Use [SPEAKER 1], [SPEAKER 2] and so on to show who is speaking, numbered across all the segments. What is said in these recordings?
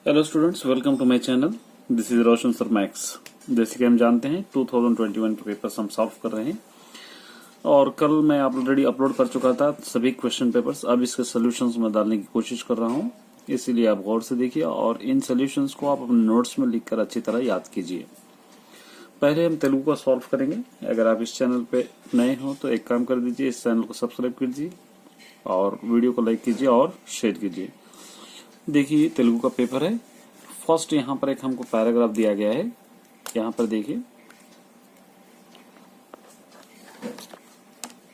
[SPEAKER 1] Hello students, welcome to my channel. This is Roshan sir max. जैसे कि हम जानते हैं 2021 के पेपर्स हम सॉल्व कर रहे हैं और कल मैं ऑलरेडी अपलोड कर चुका था सभी क्वेश्चन पेपर्स। अब इसके सॉल्यूशंस में डालने की कोशिश कर रहा हूं, इसीलिए आप गौर से देखिए और इन सॉल्यूशंस को आप अपने नोट्स में लिखकर अच्छी तरह याद कीजिए। पहले हम तेलुगु को सॉल्व करेंगे। अगर आप इस चैनल पे नए हो तो एक काम कर दीजिए, इस चैनल को सब्सक्राइब कीजिए और वीडियो को लाइक कीजिए और शेयर कीजिए। देखिए तेलुगु का पेपर है। फर्स्ट यहाँ पर एक हमको पैराग्राफ दिया गया है। यहाँ पर देखिए,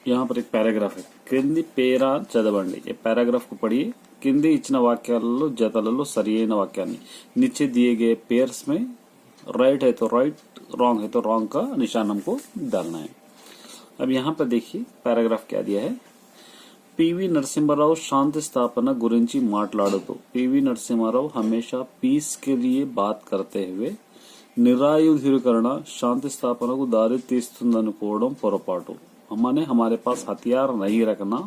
[SPEAKER 1] यहाँ पर एक पैराग्राफ है। क्रिंदी पेरा चदवंडी। ये पैराग्राफ को पढ़िए। కింది ఇచ్చిన వాక్యాలలో జతలలో సరియైన వాక్యాన్ని नीचे दिए गए पेयर्स में राइट है तो राइट, रॉन्ग है तो रॉन्ग का निशान हमको डालना है। अब यहाँ पर देखिए पैराग्राफ क्या दिया है। పివి నరసింహారావు शांति स्थापना गुरिंची మాట్లాడుతూ పివి नरसिम्हा हमेशा पीस के लिए बात करते हुए निरायुधीकरण शांति स्थापना को दारी तीस्तुंदनुकोवడం పొరపాటు। हमने हमारे पास हथियार नहीं रखना,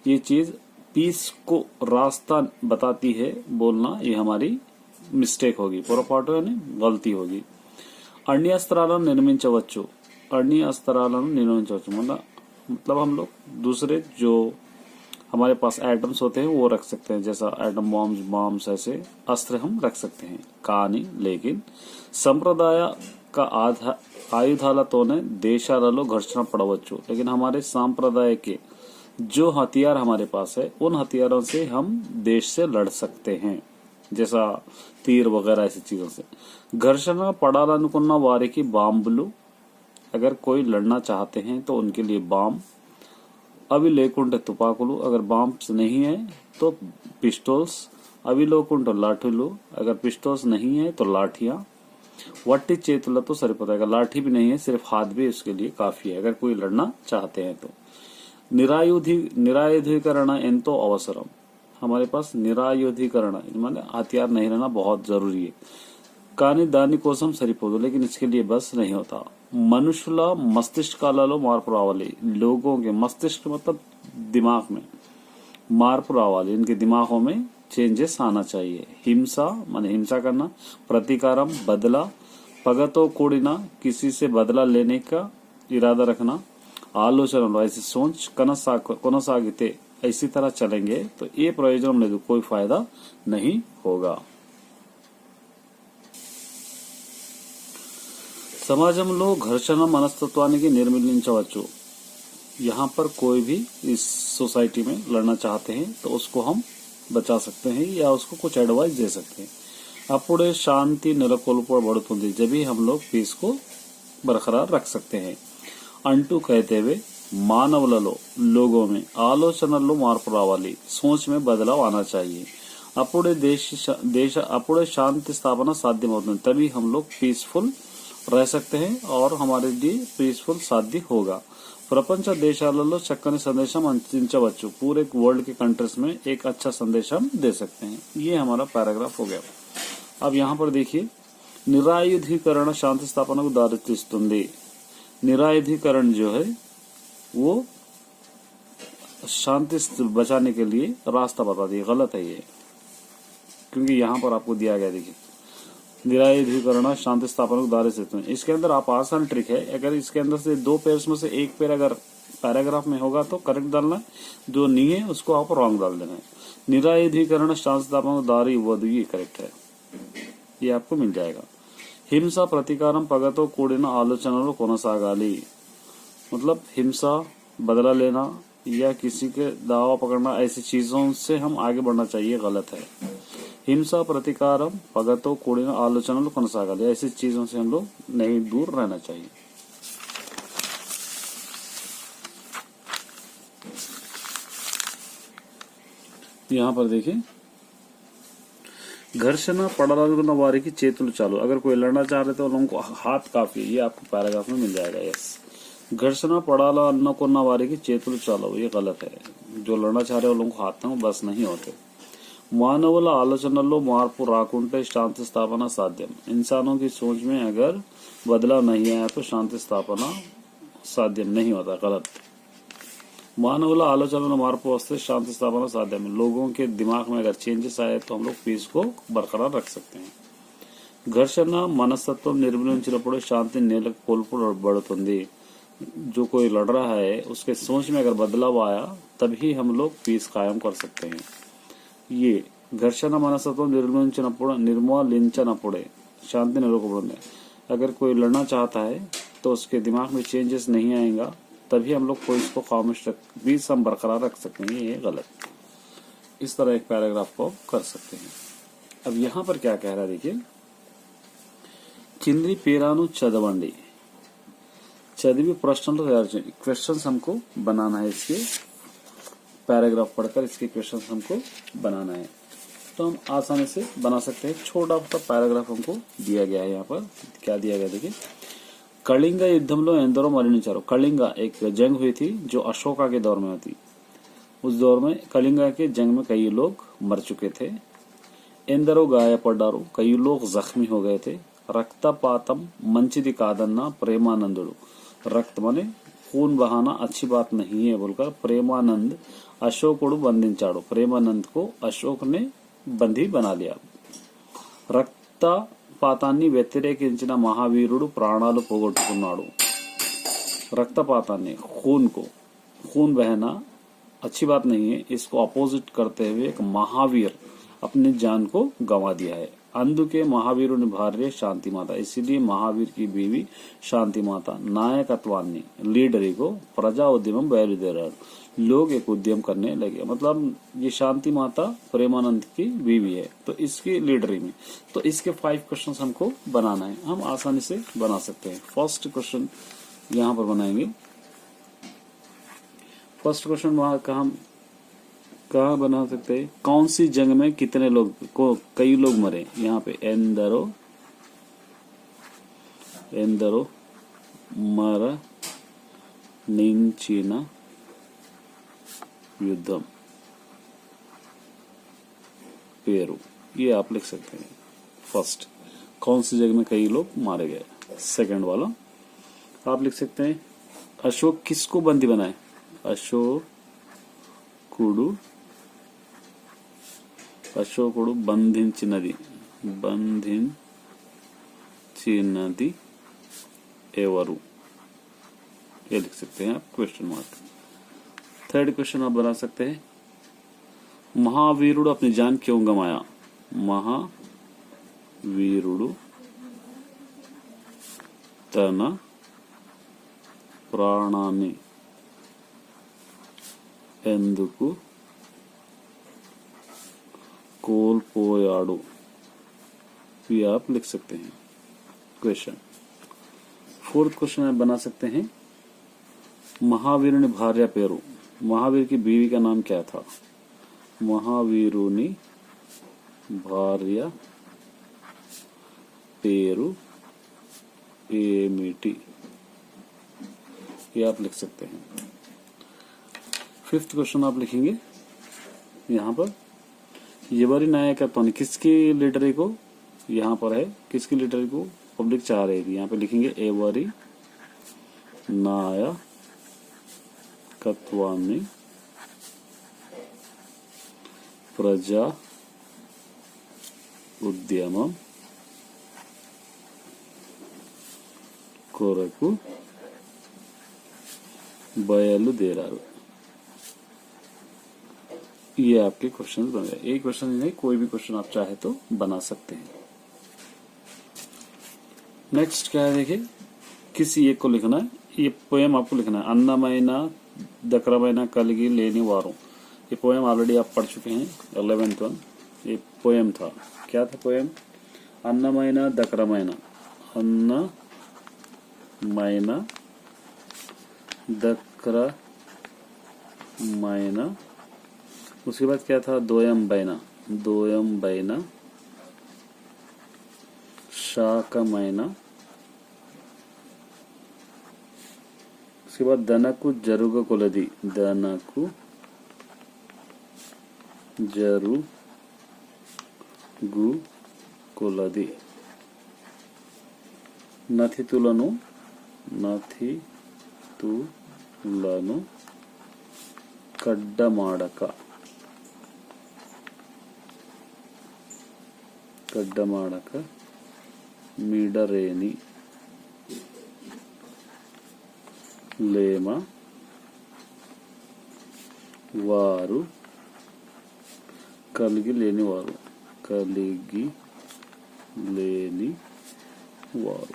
[SPEAKER 1] ये चीज पीस को रास्ता बताती है बोलना, ये हमारी मिस्टेक होगी। పొరపాటు यानी गलती होगी। అణ్యస్త్రాలను నిర్మించవచ్చు, అణ్యస్త్రాలను నిర్మించవచ్చు मतलब हम लोग दूसरे जो हमारे पास एटम्स होते हैं वो रख सकते हैं, जैसा एटम बॉम्ब्स ऐसे अस्त्र हम रख सकते हैं। కానీ लेकिन संप्रदाय का आयुधालतोने देशाలలో घर्षण पड़వచ్చు। लेकिन हमारे संप्रदाय के जो हथियार हमारे पास है उन हथियारों से हम देश से लड़ सकते हैं, जैसा तीर वगैरह ऐसी चीजों से। घर्षण पड़ाలనుకున్న వారికి బాంబులు, अगर कोई लड़ना चाहते हैं तो उनके लिए बाम। अभी लेकुंटे तुपाकुलू, अगर बाम्स नहीं है तो पिस्टल्स। अभी लेकुंटे लाठीलू, अगर पिस्टल्स नहीं है तो लाठियां। वट्टी चेतुला तो सरिपोता है, लाठी भी नहीं है सिर्फ हाथ भी उसके लिए काफी है अगर कोई लड़ना चाहते हैं तो। निरायुधीकरण एंतो अवसरम। हमारे पास निरायुधीकरण माने हथियार नहीं रहना बहुत जरूरी है। కానీ దానికోసం సరిపోదు, लेकिन इसके लिए बस नहीं होता। మనుషుల మస్తిష్కాలలో మార్పు రావాలి। लोगों के मस्तिष्क मतलब दिमाग में మార్పు రావాలి, इनके दिमागों में चेंजेस आना चाहिए। हिंसा माने हिंसा करना, प्रतिकारम बदला, पगतो కూడిన किसी से बदला लेने का इरादा रखना, ఆలోచనలు ऐसी सोच కొనసాగితే इसी तरह चलेंगे तो ये प्रयोजन లేదు, कोई फायदा नहीं होगा। సమాజంలో ఘర్షణ మనస్తత్వానికి నిర్మించవచ్చు। यहाँ पर कोई भी इस सोसाइटी में लड़ना चाहते हैं तो उसको हम बचा सकते हैं या उसको कुछ एडवाइस दे सकते हैं। अప్పుడే शांति నెలకొల్పబడుతుంది, जब भी हम लोग पीस को बरकरार रख सकते हैं। अंटू कहते हुए మానవులలో लोगों में ఆలోచనల్లో మార్పు రావాలి, सोच में बदलाव आना चाहिए। अప్పుడే शांति स्थापना సాధ్యమవుతుంది, तभी हम लोग पीसफुल रह सकते हैं और हमारे लिए पीसफुल साध्य होगा। प्रपंच देशाలలో చక్కని संदेशम अंदिंचవచ్చు, पूरे वर्ल्ड के कंट्रीज में एक अच्छा संदेश हम दे सकते हैं। ये हमारा पैराग्राफ हो गया। अब यहाँ पर देखिए, निरायुधीकरण शांति स्थापना को दारी तीస్తుంది। निरायुधीकरण जो है वो शांति बचाने के लिए रास्ता बताती है, गलत है ये, क्योंकि यहाँ पर आपको दिया गया देखिए निरायुधीकरण शांति स्थापना को दारी से। इसके अंदर आप आसान ट्रिक है, अगर इसके अंदर से दो पेयर्स में से एक पेयर अगर पैराग्राफ में होगा तो करेक्ट डालना है, जो नहीं है उसको आप रॉन्ग डाल देना है। निरायुधीकरण शांति स्थापना को दारी वधु, ये करेक्ट है, ये आपको मिल जाएगा। हिंसा प्रतिकारम पगतो కూడిన ఆలోచనలు కొనసాగాలి, मतलब हिंसा, बदला लेना या किसी के दावा पकड़ना, ऐसी चीजों से हम आगे बढ़ना चाहिए, गलत है। हिंसा प्रतिकारम पगतो కూడిన ఆలోచనలు కొనసాగాలి, ऐसी चीजों से हम लोग नहीं दूर रहना चाहिए। यहाँ पर देखिए, घर्षण పడాలనుకున్న వారికి చేతులు చాలు, अगर कोई लड़ना चाह रहे तो लोगों को हाथ काफी है, ये आपको पैराग्राफ में मिल जाएगा। यस, घर्षण పడాలనుకున్న వారికి చేతులు చాలు, ये गलत है। जो लड़ना चाह रहे हो लोगों को हाथ ना बस नहीं होते। मानवల ఆలోచనల్లో మార్పు రాకుంటే शांति स्थापना साध्यम। इंसानों की सोच में अगर बदलाव नहीं आया तो शांति स्थापना साध्यम नहीं होता, गलत। మానవుల ఆలోచనలో మార్పు వస్తే శాంతి స్థాపన సాధ్యమే. लोगों के दिमाग में अगर चेंजेस आए तो हम लोग पीस को बरकरार रख सकते हैं. ఘర్షణ మనస్తత్వం నిర్మూలించినప్పుడు శాంతి నెలకొల్పబడుతుంది. जो कोई लड़ रहा है उसके सोच में अगर बदलाव आया तभी हम लोग पीस कायम कर सकते हैं. ये ఘర్షణ మనస్తత్వం నిర్మూలించినప్పుడే शांति నెలకొల్పబడుతుంది. अगर कोई लड़ना चाहता है तो उसके दिमाग में चेंजेस नहीं आएगा तभी हम लोग कोई इसको खामोश रख बीच हम बरकरार रख सकते हैं. ये गलत. इस तरह एक पैराग्राफ को कर सकते हैं. अब यहाँ पर क्या कह रहा है देखिए, కింది పేరాను చదవండి. చదివి ప్రశ్నలు तैयार చేయండి. क्वेश्चंस हमको बनाना है. इसके पैराग्राफ पढ़कर इसके क्वेश्चंस हमको बनाना है. तो हम आसानी से बना सकते हैं. छोटा सा पैराग्राफ हमको दिया गया है. यहाँ पर क्या दिया गया देखिए, कलिंग युद्धंలో ఎందరో మరణించారు. कलिंग एक जंग हुई थी जो अशोका के दौर में हुई. उस दौर में कलिंग के जंग में कई लोग मर चुके थे. ఎందరో గాయపడ్డారు, कई लोग जख्मी हो गए थे. रक्तपातम मंचिदि कादन्ना प्रेमानंदुడు. रक्त माने खून बहाना अच्छी बात नहीं है बोलकर प्रेमानंद अशोकुడు बंधिंचाడు. प्रेमानंद को अशोक ने बंदी बना लिया. రక్తపాతాన్ని వ్యతిరేకించిన మహావీరుడు ప్రాణాలు పోగొట్టుకున్నాడు. రక్తపాతాన్ని खून बहना अच्छी बात नहीं है, इसको अपोजिट करते हुए एक महावीर अपनी जान को गंवा दिया है. అందుకే మహావీరుని భార్య శాంతి మాత. इसीलिए महावीर की बीवी शांति माता नायकत्वाన్ని लीडरी को प्रजा उद्यम బయలుదేరాడు. लोग एक उद्यम करने लगे. मतलब ये शांति माता प्रेमानंद की बीवी है तो इसकी लीडरी में. तो इसके 5 क्वेश्चन हमको बनाना है. हम आसानी से बना सकते हैं. फर्स्ट क्वेश्चन यहाँ पर बनाएंगे. फर्स्ट क्वेश्चन वहां कहाँ बना सकते हैं, कौन सी जंग में कितने लोग कई लोग मरे. यहाँ पे ఎందరో మరణించిన युद्धम पेरू. ये आप लिख सकते हैं. फर्स्ट, कौन सी जगह में कई लोग मारे गए. सेकंड वाला आप लिख सकते हैं, अशोक किसको बंदी बनाए. అశోకుడు బంధించినది ఎవరు. ये लिख सकते हैं आप क्वेश्चन मार्क. थर्ड क्वेश्चन आप बना सकते हैं, महावीरुడు अपनी जान क्यों गंवाया. महावीरुడు తన ప్రాణాన్ని ఎందుకు కోల్పోయాడు. ये आप लिख सकते हैं क्वेश्चन. फोर्थ क्वेश्चन आप बना सकते हैं, महावीरुनि भार्य पेरू. महावीर की बीवी का नाम क्या था. महावीरुनि भार्य पेरू ఏమిటి. ये आप लिख सकते हैं. फिफ्थ क्वेश्चन आप लिखेंगे यहाँ पर, ఎవరి నాయకత్వాన్ని किसकी लीडरी को, यहाँ पर है किसकी लीडरी को पब्लिक चाह रही थी. यहाँ पे लिखेंगे ఎవరి నాయకత్వాన్ని ప్రజా ఉద్యమం కొరకు బయలుదేరారు. ये आपके क्वेश्चन बन गए. एक क्वेश्चन नहीं, कोई भी क्वेश्चन आप चाहे तो बना सकते हैं. नेक्स्ट क्या है देखिए, किसी एक को लिखना है. ये पोएम आपको लिखना है, अन्नमयन दक्रमयन कलगी लेनी वारों. ये पोएम ऑलरेडी आप पढ़ चुके हैं 11th वन. ये पोएम था, क्या था पोएम, अन्नमयन दक्रमयन. अन्नमयन दक्रमयन. उसके बाद क्या था, दोयम बैना शाकमयना. उसके बाद दनकु जरुग कुलदी. दनकु जरुगु कुलदी. నథితులను కడ్డమాడక కడ్డమాడక మిడరేని లేమ వారు కలిగి లేని వారు కలిగి लेनी वार।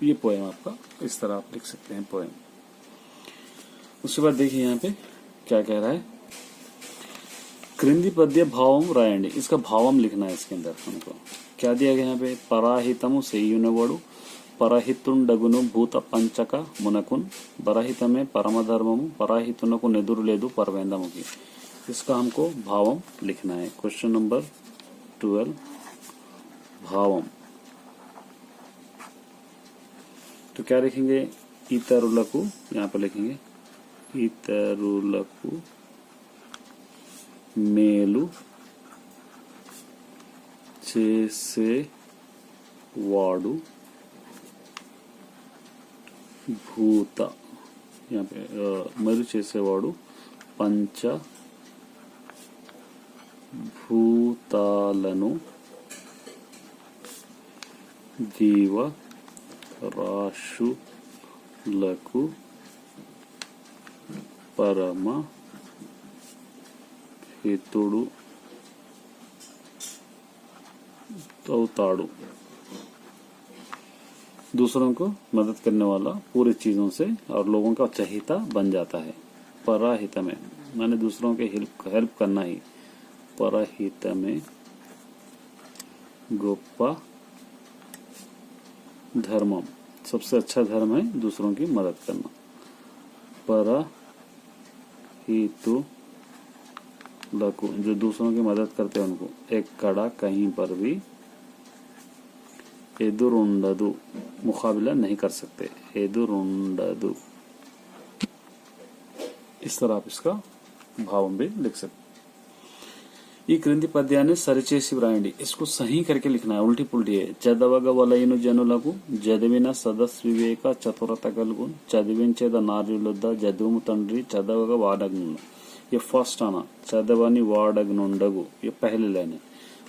[SPEAKER 1] ये पोएम आपका इस तरह आप लिख सकते हैं पोएम। उसके बाद देखिए यहाँ पे क्या कह रहा है, क्रिंदी पद्य भावम रायंडी, इसका भावम लिखना है इसके अंदर हमको। क्या दिया गया यहाँ पे, पराहितमु सेयुनवडु పరహితుండగును భూత పంచక మునకున్ बरहितमे परम धर्ममु पराहितुनकु नेदुरु लेदु परवेंदमुकी। इसका हमको भावम लिखना है। Question number 12 भावम। तो क्या लिखेंगे, इतरुలకు, यहाँ पे लिखेंगे इतरुలకు మేలు చేసేవాడు భూత, यहाँ पे మేలు చేసేవాడు పంచ భూతాలను జీవ రాశులకు పరమ हितुडु అవుతాడు। दूसरों को मदद करने वाला पूरी चीजों से और लोगों का चहिता बन जाता है। पराहित में माने दूसरों के हेल्प करना ही। पराहित में गोप्पा धर्म, सबसे अच्छा धर्म है दूसरों की मदद करना। पराहितु लकु, जो दूसरों की मदद करते हैं उनको, एक कड़ा कहीं पर भी एदुरुंडदु, मुकाबला नहीं कर सकते, एदुरुंडदु। इस तरह आप इसका भावम भी लिख सकते। ఈ క్రింది పద్యాన్ని సరిచేసి వ్రాయండి। इसको सही करके लिखना है, उल्टी पुल्टी है। చదవగ వలయును జనులకు జదివిన సదస్వివేక చతురత కలుగున్ చదివించేద నార్యులొద్ద జదుము తండ్రి చదవగ వాడగ్ను। ये फर्स्ट आना, चदवनी वाडगनुंडगु, ये पहली लाइन है।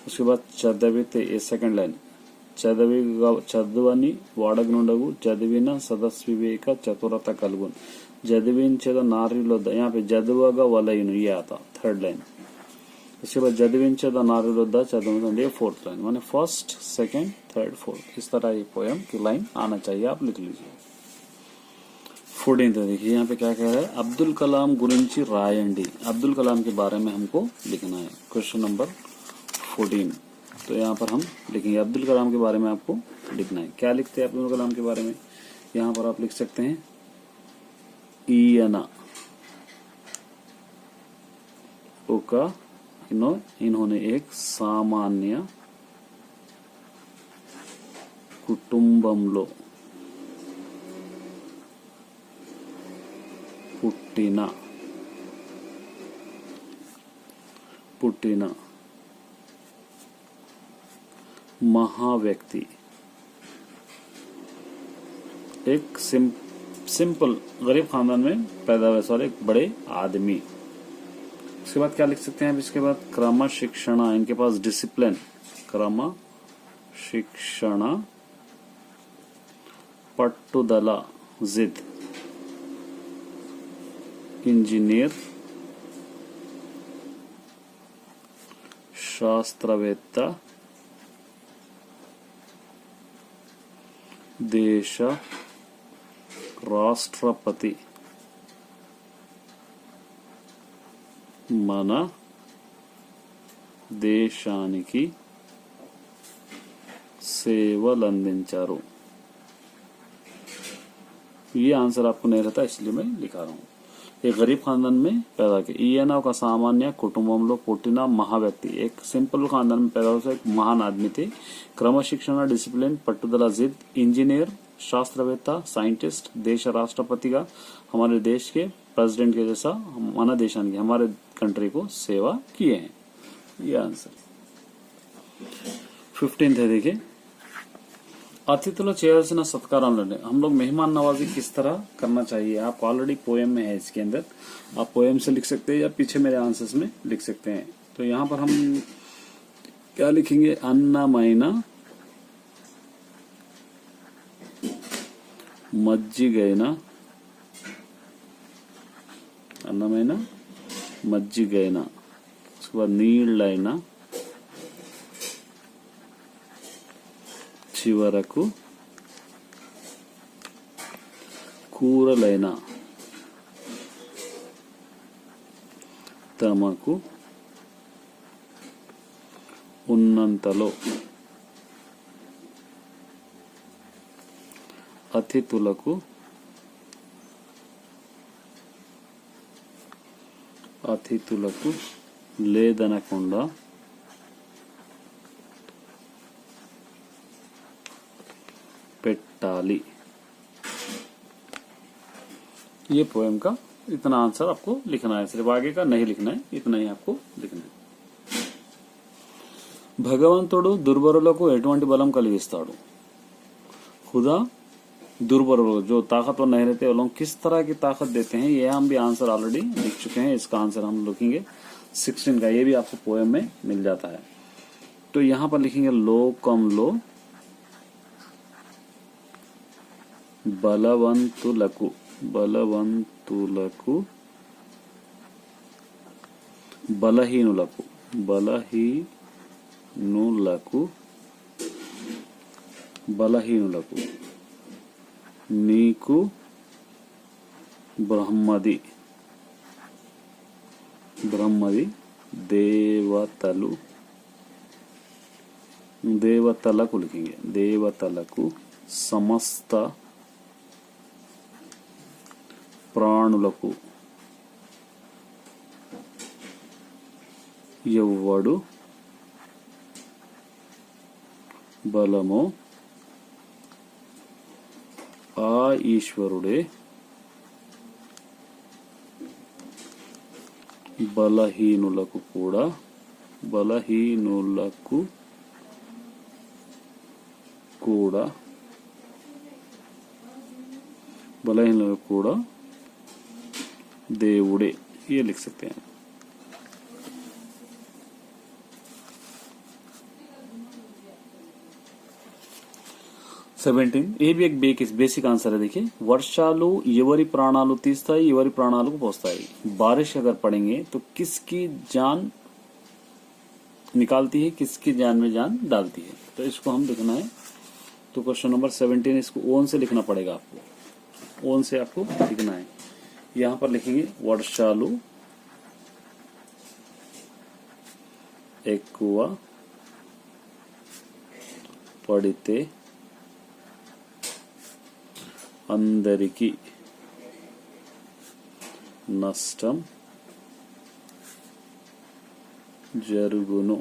[SPEAKER 1] उसके बाद चदविते, ये सेकंड लाइन। చదవని వాడగనుండగు చదివిన సదస్వివేక చతురత కలుగున్ చదివించేద నార్యులొద్ద, यहाँ पे जदवगा वलयुनु, ये आता थर्ड लाइन। उसके बाद जदविंचेद नार्युलొద్ద चदवनु, ये फोर्थ लाइन। माने फर्स्ट सेकंड थर्ड फोर्थ, इस तरह ये पोएम की लाइन आना चाहिए, आप लिख लीजिए। 14 देखिए यहाँ पे क्या कह रहा है, अब्दुल कलाम गुरिंची रायंडी, अब्दुल कलाम के बारे में हमको लिखना है। क्वेश्चन नंबर 14, तो यहाँ पर हम लिखेंगे अब्दुल कलाम के बारे में आपको लिखना है। क्या लिखते हैं अब्दुल कलाम के बारे में, यहाँ पर आप लिख सकते हैं ईयना ओका, इन्होंने एक सामान्य कुटुंबंलो पुट्टिना महाव्यक्ति, एक सिंपल गरीब खानदान में पैदा हुए वाले एक बड़े आदमी। उसके बाद क्या लिख सकते हैं, इसके बाद क्रमशिक्षण, इनके पास डिसिप्लिन, क्रमशिक्षण पट्टुदल जिद, इंजीनियर शास्त्रवेत्ता देश राष्ट्रपति మన దేశానికి సేవలందించారు। ये आंसर आपको नहीं रहता इसलिए मैं लिखा रहा हूँ। एक गरीब खानदान में पैदा किया, ఈయన ఒక సామాన్య కుటుంబంలో పుట్టిన మహావ్యక్తి, एक सिंपल खानदान में पैदा हुए एक महान आदमी थे। क्रमशिक्षण डिसिप्लिन पट्टुदला जिद, इंजीनियर शास्त्रवेत्ता साइंटिस्ट, देश राष्ट्रपति का हमारे देश के प्रेसिडेंट के जैसा మన దేశానికి हमारे कंट्री को सेवा किए हैं। ये आंसर 15 है। देखिए अतिथिलो చేయాల్సిన సత్కారాలు हम लोग मेहमान नवाजी किस तरह करना चाहिए आपको ऑलरेडी पोएम में है इसके अंदर आप पोएम से लिख सकते हैं या पीछे मेरे आंसर्स में लिख सकते हैं तो यहाँ पर हम क्या लिखेंगे अन्नमयना मज्जिगैना अन्नमयना मज्जिगैना उसके बाद नीళ్ళైనా చివరకు కూరలైన తమకు ఉన్నంతలో అతిథులకు లేదనకుండా పెట్టాలి ये पोएम का इतना आंसर आपको लिखना है सिर्फ आगे का नहीं लिखना है इतना ही आपको लिखना है భగవంతుడు దుర్బలులకు ఎటువంటి బలం కలిగిస్తాడు खुदा दुर्बलों जो ताकतवर नहीं रहते वो लोग किस तरह की ताकत देते हैं ये हम भी आंसर ऑलरेडी लिख चुके हैं इसका आंसर हम लिखेंगे 16 का ये भी आपको पोएम में मिल जाता है तो यहाँ पर लिखेंगे లోకంలో బలవంతులకు బలహీనులకు నీకు బ్రహ్మది దేవతలకు लिखेंगे దేవతలకు సమస్త ప్రాణులకు ఎవ్వడు బలమో ఆ ఈశ్వరుడే బలహీనులకు కూడా దేవుడే ये लिख सकते हैं सेवेंटीन ये भी एक बेसिक आंसर है देखिए वर्षालु ఎవరి ప్రాణాలు తీస్తాయి ఎవరి ప్రాణాలకు పోస్తాయి बारिश अगर पड़ेंगे तो किसकी जान निकालती है किसकी जान में जान डालती है तो इसको हम लिखना है तो क्वेश्चन नंबर 17 इसको ओन से लिखना पड़ेगा आपको ओन से आपको लिखना है यहाँ पर लिखेंगे वर्षालु ఎక్కువ పడితే అందరికీ నష్టం జరుగును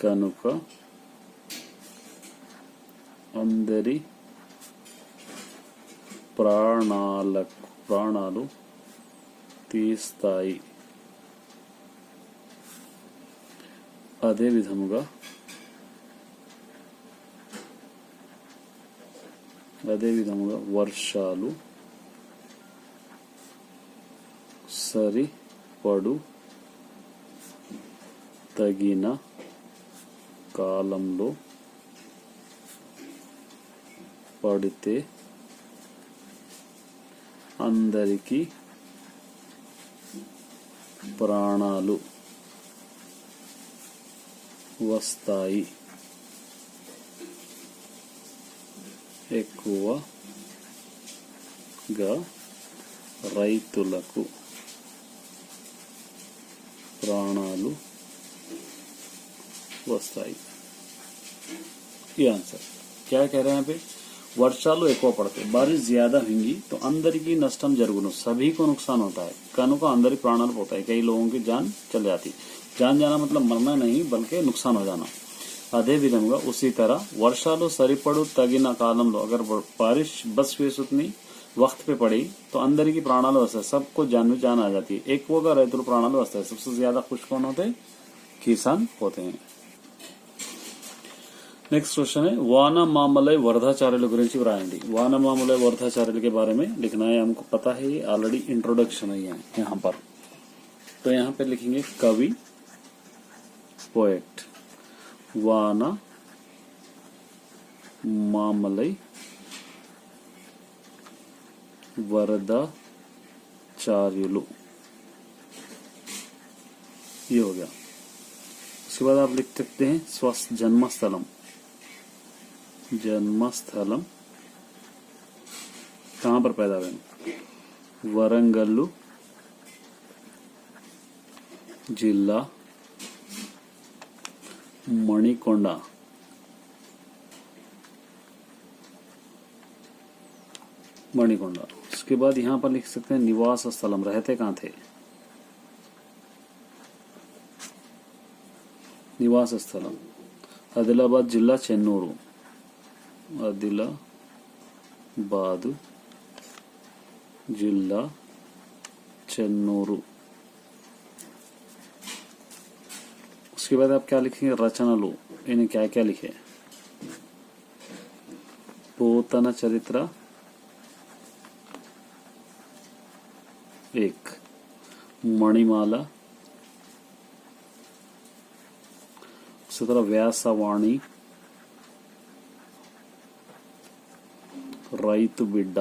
[SPEAKER 1] కనుక అందరి ప్రాణాలు తీస్తాయి అదే విధముగా వర్షాలు సరిపడు తగిన కాలంలో పడితే అందరికీ ప్రాణాలు వస్తాయి ఎక్కువగా రైతులకు ప్రాణాలు వస్తాయి ये आंसर क्या कह रहे हैं यहाँ पे वर्षालु ఎక్కువ पड़ते बारिश ज्यादा होंगी तो अंदर की नष्टम जరుగును सभी को नुकसान होता है कनु का अंदर ही प्राणाल होता है कई लोगों की जान चल जाती जान जाना मतलब मरना नहीं बल्कि नुकसान हो जाना అదే విధంగా उसी तरह वर्षालु సరిపడు తగిన కాలంలో अगर बारिश बस వేసుకుని वक्त पे पड़ी तो अंदर की प्राणालु वस्ताయి सबको जान में जान आ जाती है ఎక్కువగా రైతులు ప్రాణాలు వస్తాయి सबसे ज्यादा खुश कौन होते किसान होते हैं నెక్స్ట్ क्वेश्चन है वानमामलय वरदाचार्యుల గురించి వ్రాయండి वानमामलय वरदाचार्యుల के बारे में लिखना है हमको पता है ये ऑलरेडी इंट्रोडक्शन है यहाँ पर तो यहाँ पे लिखेंगे कवि पोएट वानमामलय वरदाचार्యులు ये हो गया। उसके बाद आप लिख सकते हैं स्वस्थ जन्मस्थलम जन्मस्थलम कहां पर पैदा हुए वरंगल्लु जिला मणिकोंडा मणिकोंडा। उसके बाद यहां पर लिख सकते हैं निवास स्थलम रहते कहां थे निवास स्थलम आदिलाबाद जिला चेन्नूरू आदिलाबाद जिला चेन्नूरू। उसके बाद आप क्या लिखेंगे रचनलु इन्हें क्या क्या लिखे पोतन चरित्र एक मणिमाला उसी तरह व्यासवाणी रैतु बिड्ड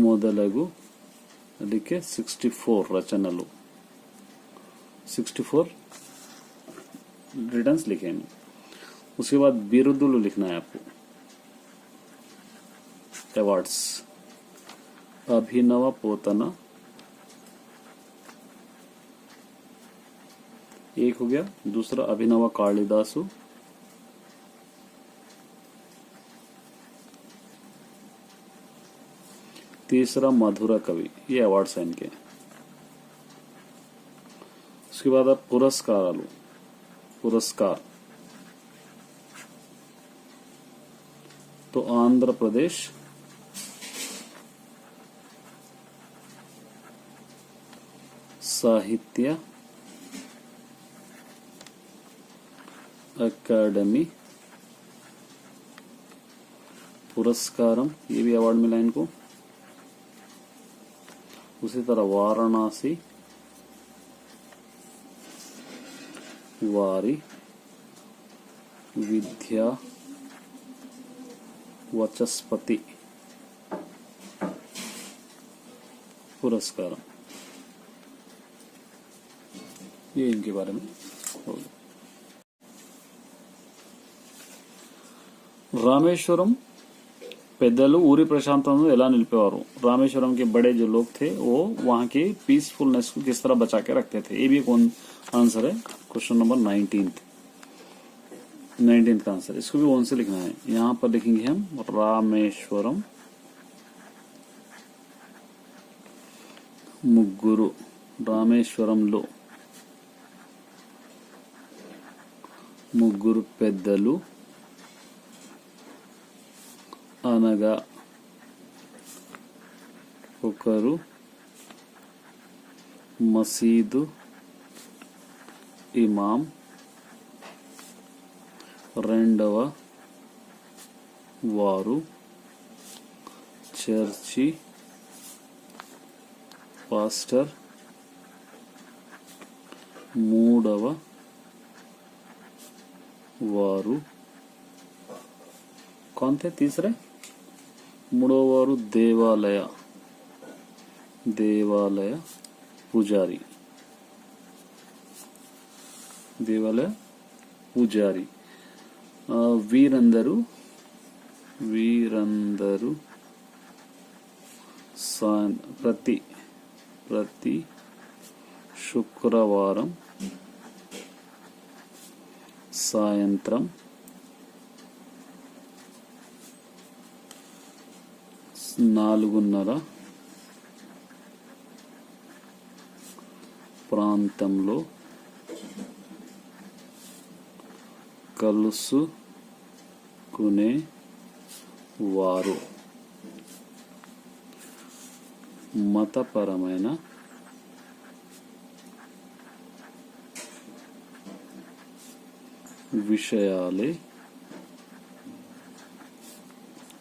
[SPEAKER 1] మొదలగు ಅದಕ್ಕೆ 64 रचनलु 64 रिटर्न्स लिखेंगे। उसके बाद बिरुदुलु लिखना है आपको अवार्ड्स अभिनव पोतना एक हो गया। दूसरा अभिनव कालिदासु तीसरा मधुरा कवि ये अवार्ड्स हैं इनके। उसके बाद आप पुरस्कार आलू पुरस्कार तो आंध्र प्रदेश साहित्य अकादमी पुरस्कारम ये भी अवार्ड मिला इनको। उसी तरह वाराणसी वारी विद्या वचस्पति पुरस्कार ये इनके बारे में होगा। रामेश्वरम పెద్దలు ఊరి ప్రశాంతతను ఎలా నిలిపేవారు रामेश्वरम के बड़े जो लोग थे वो वहां के पीसफुलनेस को किस तरह बचा के रखते थे ये भी कौन आंसर है क्वेश्चन नंबर 19 का आंसर। इसको भी वन से लिखना है। यहाँ पर लिखेंगे हम रामेश्वरम मुग्गुरु रामेश्वरंలో ముగ్గురు పెద్దలు అనగా ఒకరు మసీదు ఇమాం రెండవ వారు చర్చి పాస్టర్ మూడవ వారు कौन थे तीसरे మూడవవారు దేవాలయ పూజారి వీరందరూ ప్రతి శుక్రవారం సాయంత్రం 4:30 ప్రాంతంలో కలుసుకునేవారు మతపరమైన విషయాలే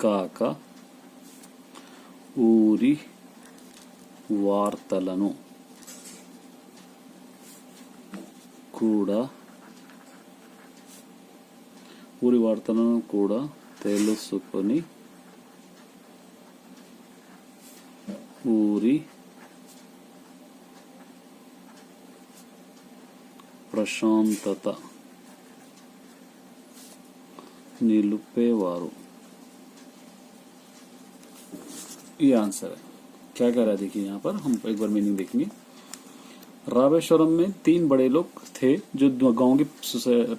[SPEAKER 1] కాక ఊరి వార్తలను కూడా తెలుసుకొని ఊరి ప్రశాంతత నిలుపేవారు। ये आंसर है। क्या कह रहा है देखिए, यहाँ पर हम एक बार मीनिंग देखेंगे। रामेश्वरम में 3 बड़े लोग थे जो गांव की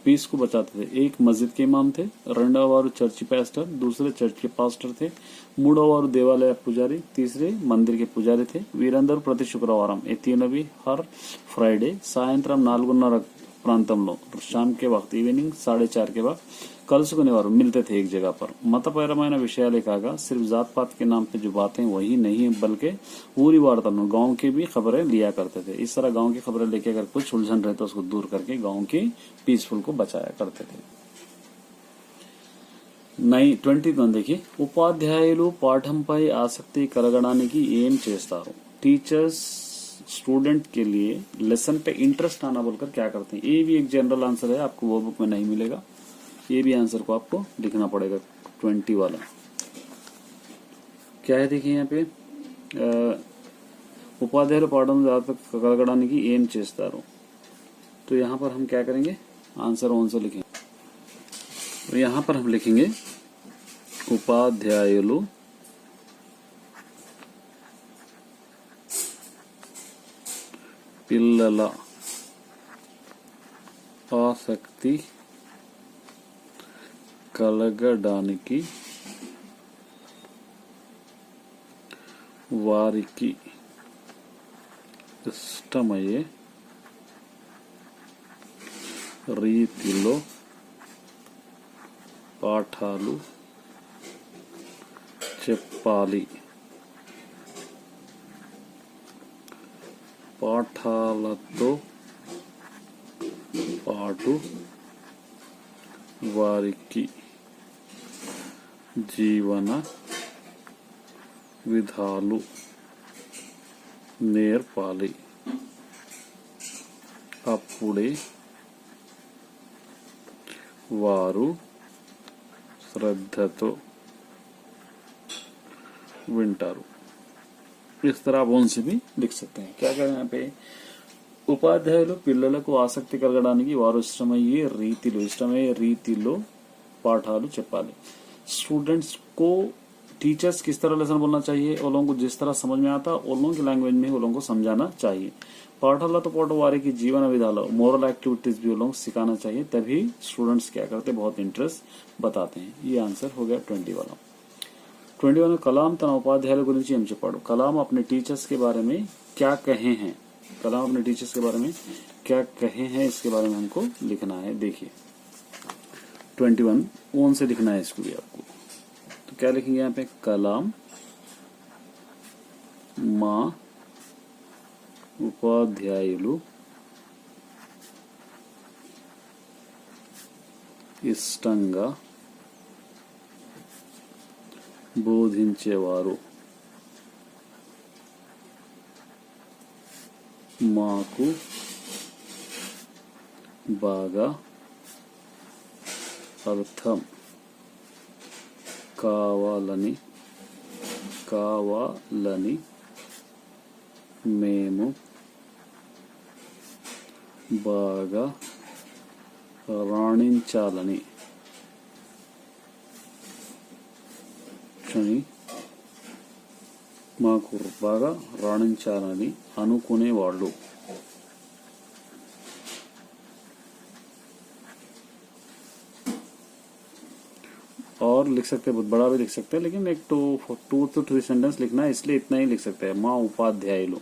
[SPEAKER 1] पीस को बचाते थे। एक मस्जिद के इमाम थे, రెండవవారు चर्च पास्टर, दूसरे चर्च के पास्टर थे, మూడవవారు देवालय पुजारी, तीसरे मंदिर के पुजारी थे। వీరందరూ ప్రతి శుక్రవారం ఈ तीनों हर फ्राइडे సాయంత్రం 4:30 ప్రాంతంలో शाम के वक्त ఈవినింగ్ 4:30 के वक्त కలుసుకునేవారు, मिलते थे एक जगह पर। मतपरమైన విషయాలే కాగా सिर्फ जात पात के नाम पे जो बातें वही नहीं बल्कि पूरी वार्ताओं गांव की भी खबरें लिया करते थे। इस तरह गांव की खबरें लेके अगर कुछ उलझन रहे तो उसको दूर करके गांव की पीसफुल को बचाया करते थे। 21 देखिए, ఉపాధ్యాయులు పాఠంపై ఆసక్తి కలగడానికి ఏం చేస్తారు? टीचर्स स्टूडेंट के लिए लेसन पे इंटरेस्ट आना बोलकर क्या करते हैं? ये भी एक जनरल आंसर है, आपको वो बुक में नहीं मिलेगा। ये भी आंसर को आपको लिखना पड़ेगा। 20 वाला क्या है देखिए यहाँ पे, ఉపాధ్యాయులు పాఠం కలగడానికి ఏం చేస్తారు? तो यहाँ पर हम क्या करेंगे, आंसर आंसर लिखेंगे। तो यहाँ पर हम लिखेंगे ఉపాధ్యాయులు పిల్లల ఆసక్తి కలగడానికి వారికి ఇష్టమయ్యే రీతిలో పాఠాలు చెప్పాలి। పాఠాలతో పాటు వారికి జీవన విధాలు నేర్పాలి। అప్పుడే వారు శ్రద్ధతో వింటారు। इस तरह आप उनसे भी लिख सकते हैं। क्या करें यहाँ पे, ఉపాధ్యాయులు పిల్లలకు ఆసక్తి కలగడానికి వారు ఇష్టమయ్యే రీతిలో పాఠాలు చెప్పాలి। स्टूडेंट्स को टीचर्स किस तरह लेसन बोलना चाहिए, उन लोगों को जिस तरह समझ में आता उन लोगों की लैंग्वेज में उन लोगों को समझाना चाहिए। పాఠాలతో పాటు వారికి జీవన విధాలు मोरल एक्टिविटीज भी उन लोगों को सिखाना चाहिए, तभी स्टूडेंट्स क्या करते बहुत इंटरेस्ट बताते हैं। ये आंसर हो गया 20 वाला। 21 कलाम तन ఉపాధ్యాయుల గురించి ఏం చెప్పాడు? कलाम अपने टीचर्स के बारे में क्या कहे हैं? कलाम अपने टीचर्स के बारे में क्या कहे हैं, इसके बारे में हमको लिखना है। देखिए 21 ओन से लिखना है इसको भी आपको। तो क्या लिखेंगे यहाँ पे, कलाम మా ఉపాధ్యాయులు ఇష్టంగా బోధించేవారు, మాకు బాగా అర్థం కావాలని మేము బాగా రాణించాలని మాకు బాగా రాణించాలని అనుకునేవాళ్ళు। और लिख सकते हैं, बहुत बड़ा भी लिख सकते हैं, लेकिन एक 2 to 3 सेंटेंस लिखना है, इसलिए इतना ही लिख सकते हैं। మా ఉపాధ్యాయులలో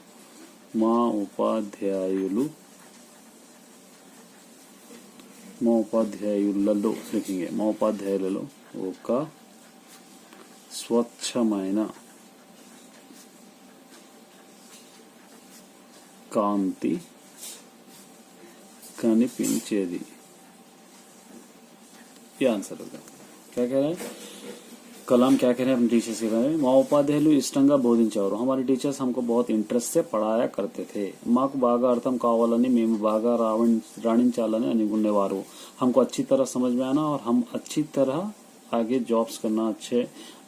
[SPEAKER 1] लिखेंगे। మా ఉపాధ్యాయులలో ఒక స్వచ్ఛమైన కాంతి కనిపించేది। ये आंसर होगा। क्या कह रहे हैं कलाम, क्या कह रहे हैं अपने टीचर्स के बारे में? మా ఉపాధ్యాయులు ఇష్టంగా బోధించేవారు, हमारे टीचर्स हमको बहुत इंटरेस्ट से पढ़ाया करते थे। మాకు బాగా అర్థం కావాలని, మేము బాగా రాణించాలని అనుకునేవారు। हमको अच्छी तरह समझ में आना और हम अच्छी तरह आगे जॉब्स करना, अच्छे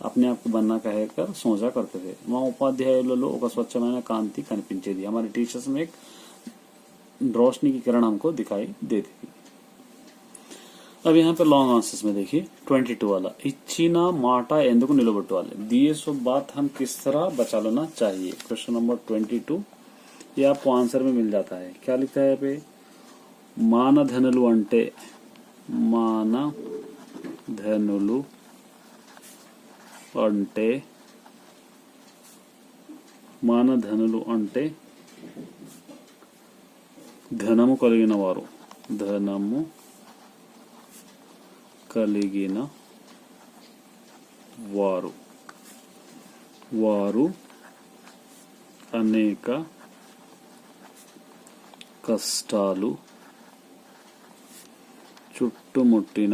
[SPEAKER 1] अपने आप को बनना कहकर सोचा करते थे। మా ఉపాధ్యాయులలో ఒక స్వచ్ఛమైన కాంతి కనిపించేది, हमारे टीचर्स में एक रोशनी की किरण हमको दिखाई देती थी। अब यहाँ पे लॉन्ग आंसर्स में देखिए 22 वाला, इच्छिन माट ఎందుకు నిలబెట్టుకోవాలి, दिए सो बात हम किस तरह बचा लेना चाहिए। क्वेश्चन नंबर 22 ये आपको आंसर में मिल जाता है। क्या लिखा है यहाँ पे? మానధనులు అంటే, మానధనులు అంటే, మానధనులు అంటే ధనము కలిగిన వారు, ధనము కలిగిన వారు, వారు అనేక కష్టాలు చుట్టుముట్టిన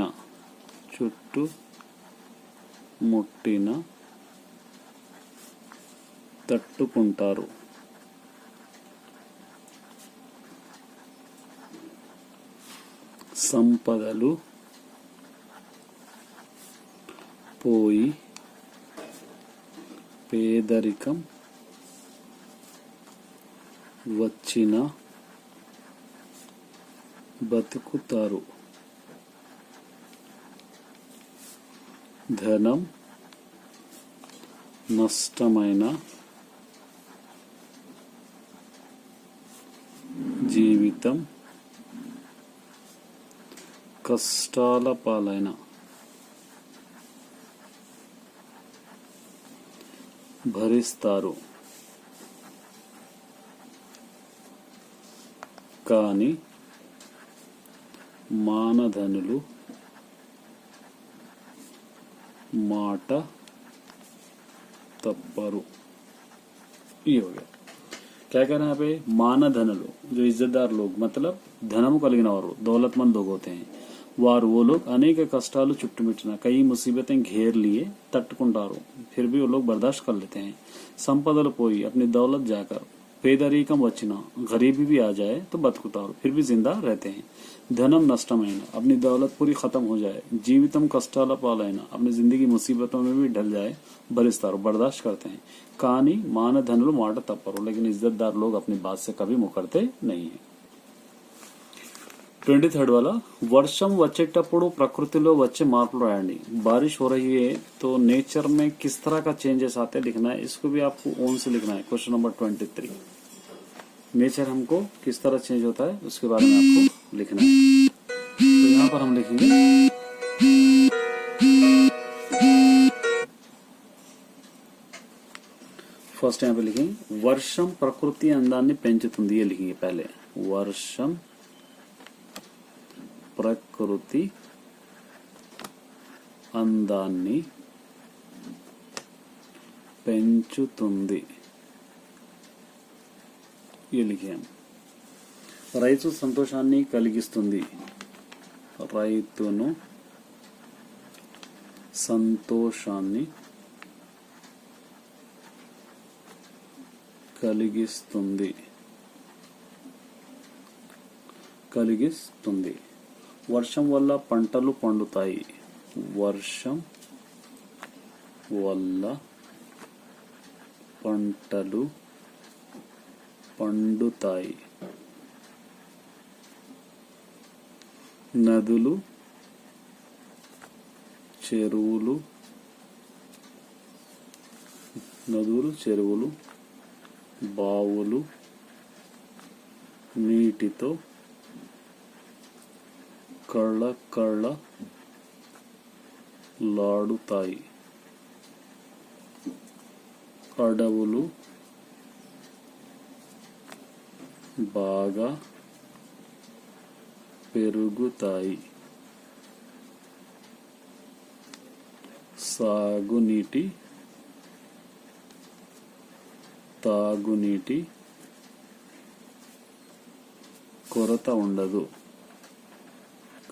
[SPEAKER 1] తట్టుకుంటారు, సంపదలు పోయి పేదరికం వచ్చిన బతుకుతారు, ధనం నష్టమైన జీవితం కష్టాల పాలైన భరిస్తారు, కానీ మానధనులు మాట తప్పరు। ये हो गया। क्या कह रहे हैं यहाँ पे? మానధనులు जो इज्जतदार लोग, मतलब धनము కలిగిన వారు, दौलतमंद लोग होते हैं, వారు वो लोग अनेक कष्टाలు చుట్టుముట్టిన, कई मुसीबतें घेर लिए तట్టుకుంటారు, फिर भी वो लोग बर्दाश्त कर लेते हैं। संपदలు పోయి, अपनी दौलत जाकर, పేదరికం వచ్చిన, गरीबी भी आ जाए तो బతుకుతారు, फिर भी जिंदा रहते हैं। ధనం నష్టమైన, अपनी दौलत पूरी खत्म हो जाए, జీవితం కష్టాల పాలైన, अपनी जिंदगी मुसीबतों में भी ढल जाए, భరిస్తారు, बर्दाश्त करते हैं। కానీ మానధనులు మాట తప్పరు, लेकिन इज्जतदार लोग अपनी बात से कभी मुकरते नहीं है। 23 वाला, వర్షం వచ్చేటప్పుడు ప్రకృతిలో వచ్చే మార్పులు రాయండి। बारिश हो रही है तो नेचर में किस तरह का चेंजेस आते हैं लिखना है, इसको भी आपको ओन से लिखना है। क्वेश्चन नंबर 23, नेचर हमको किस तरह चेंज होता है उसके बारे में आपको लिखना है। तो यहाँ पर हम लिखेंगे फर्स्ट, यहाँ पे लिखेंगे వర్షం ప్రకృతి అందాన్ని పెంచుతుంది, ये लिखेंगे पहले। వర్షం ప్రకృతి అందాన్ని పెంచుతుంది, ये लिखे हम। రైతు సంతోషాన్ని కలిగిస్తుంది, రైతును సంతోషాన్ని కలిగిస్తుంది, కలిగిస్తుంది। వర్షం వల్ల పంటలు పండుతాయి, వర్షం వల్ల పంటలు పండుతాయి। నదులు చెరువులు, నదులు చెరువులు బావులు నీటితో కళ్ళ లాడుతాయి, అడవులు బాగా పెరుగుతాయి, సాగునీటి తాగునీటి కొరత ఉండదు,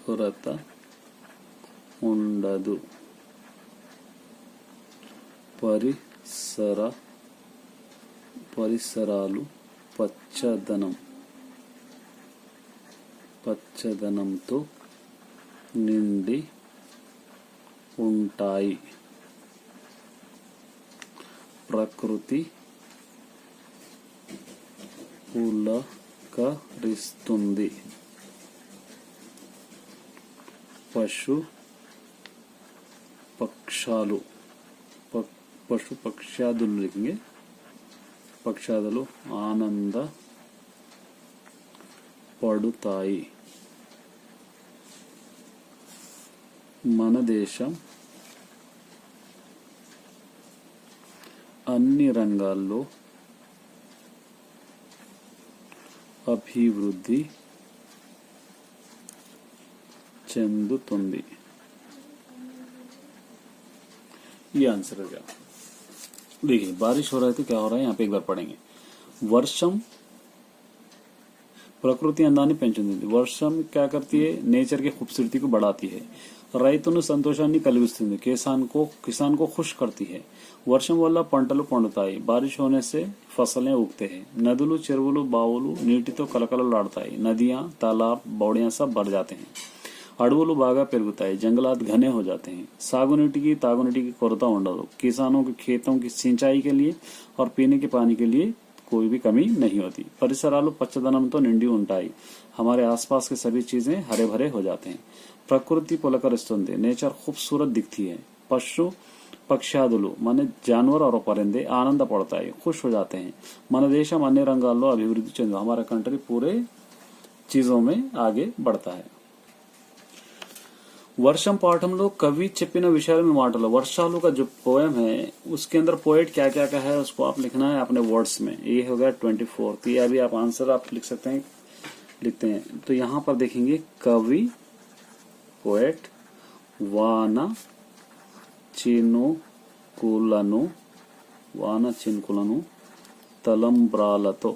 [SPEAKER 1] కొరత ఉండదు. పరిసరాలు పచ్చదనంతో నిండి ఉంటాయి. ప్రకృతి పులకరిస్తుంది. పక్షాదులు लिखेंगे. పక్షాదులు ఆనంద పడుతాయి. మన దేశం అన్ని రంగాల్లో అభివృద్ధి చెందుతుంది. ये आंसर हो गया. देखिए बारिश हो रहा है तो क्या हो रहा है, यहाँ पे एक बार पढ़ेंगे. वर्षम ప్రకృతి అందాన్ని పెంచుతుంది. వర్షం क्या करती है, नेचर की खूबसूरती को बढ़ाती है. రైతును సంతోషాన్ని కలిగిస్తుంది. किसान को खुश करती है. వర్షం వల్ల పంటలు పండుతాయి. बारिश होने से फसलें उगते हैं. నదులు చెరువులు బావులు నీటితో కలకలలాడతాయి. नदियां तालाब बौड़ियां सब भर जाते हैं. అడవులు బాగా పెరుగుతాయి. जंगलात घने हो जाते हैं. సాగునీటికి తాగునీటికి కొరత ఉండదు. किसानों के खेतों की सिंचाई के लिए और पीने के पानी के लिए कोई भी कमी नहीं होती. పరిసరాలు పచ్చదనంతో నిండి ఉంటాయి. हमारे आसपास के सभी चीजें हरे भरे हो जाते हैं. ప్రకృతి పులకరిస్తుంది. నేచర్ खूबसूरत दिखती है. పశు పక్షాదులు మన जानवर और परिंदे आनंद पड़ताయి, खुश हो जाते हैं. మన దేశం అన్ని రంగాల్లో అభివృద్ధి చెందు. हमारा कंट्री पूरे चीजों में आगे बढ़ता है. वर्षम पाठंलो कवि చెప్పిన విషయాలు में మాటలు. वर्षालु का जो पोएम है उसके अंदर पोएट क्या क्या का है उसको आप लिखना है अपने वर्ड्स में. ये हो गया 24. ये अभी आप आंसर आप लिख सकते हैं, लिखते हैं. तो यहाँ पर देखेंगे कवि पोएट वाना చినుకులను తలంబ్రాలతో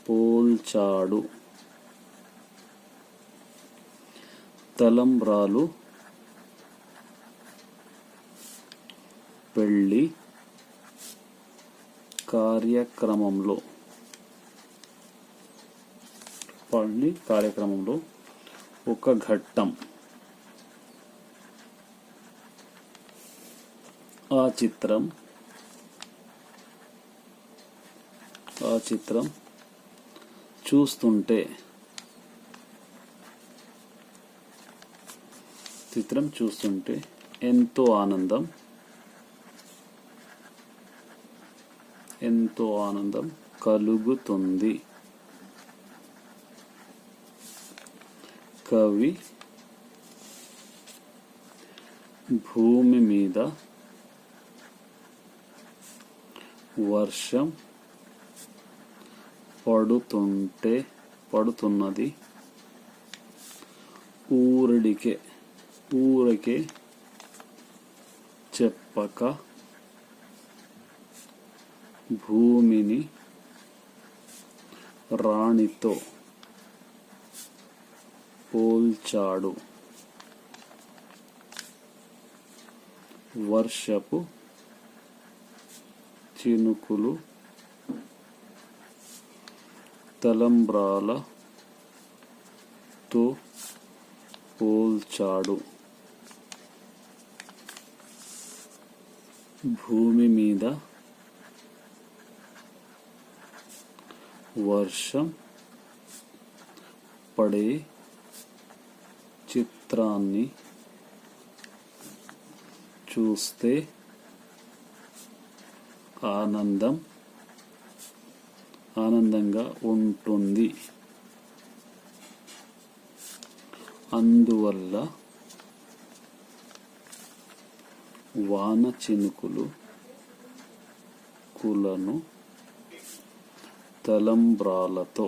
[SPEAKER 1] పోల్చాడు. తలంబ్రాలు పెళ్లి కార్యక్రమంలో ఒక ఘట్టం. ఆ చిత్రం చూస్తుంటే ఎంతో ఆనందం కలుగుతుంది. కవి భూమి మీద వర్షం పడుతున్నది ఊరికే చెప్పక భూమిని రాణితో పోల్చాడు. వర్షపు చినుకులు తలంబ్రాలతో పోల్చాడు. భూమి మీద వర్షం పడే చిత్రాన్ని చూస్తే ఆనందంగా ఉంటుంది. అందువల్ల వాన చినుకులను తలంబ్రాలతో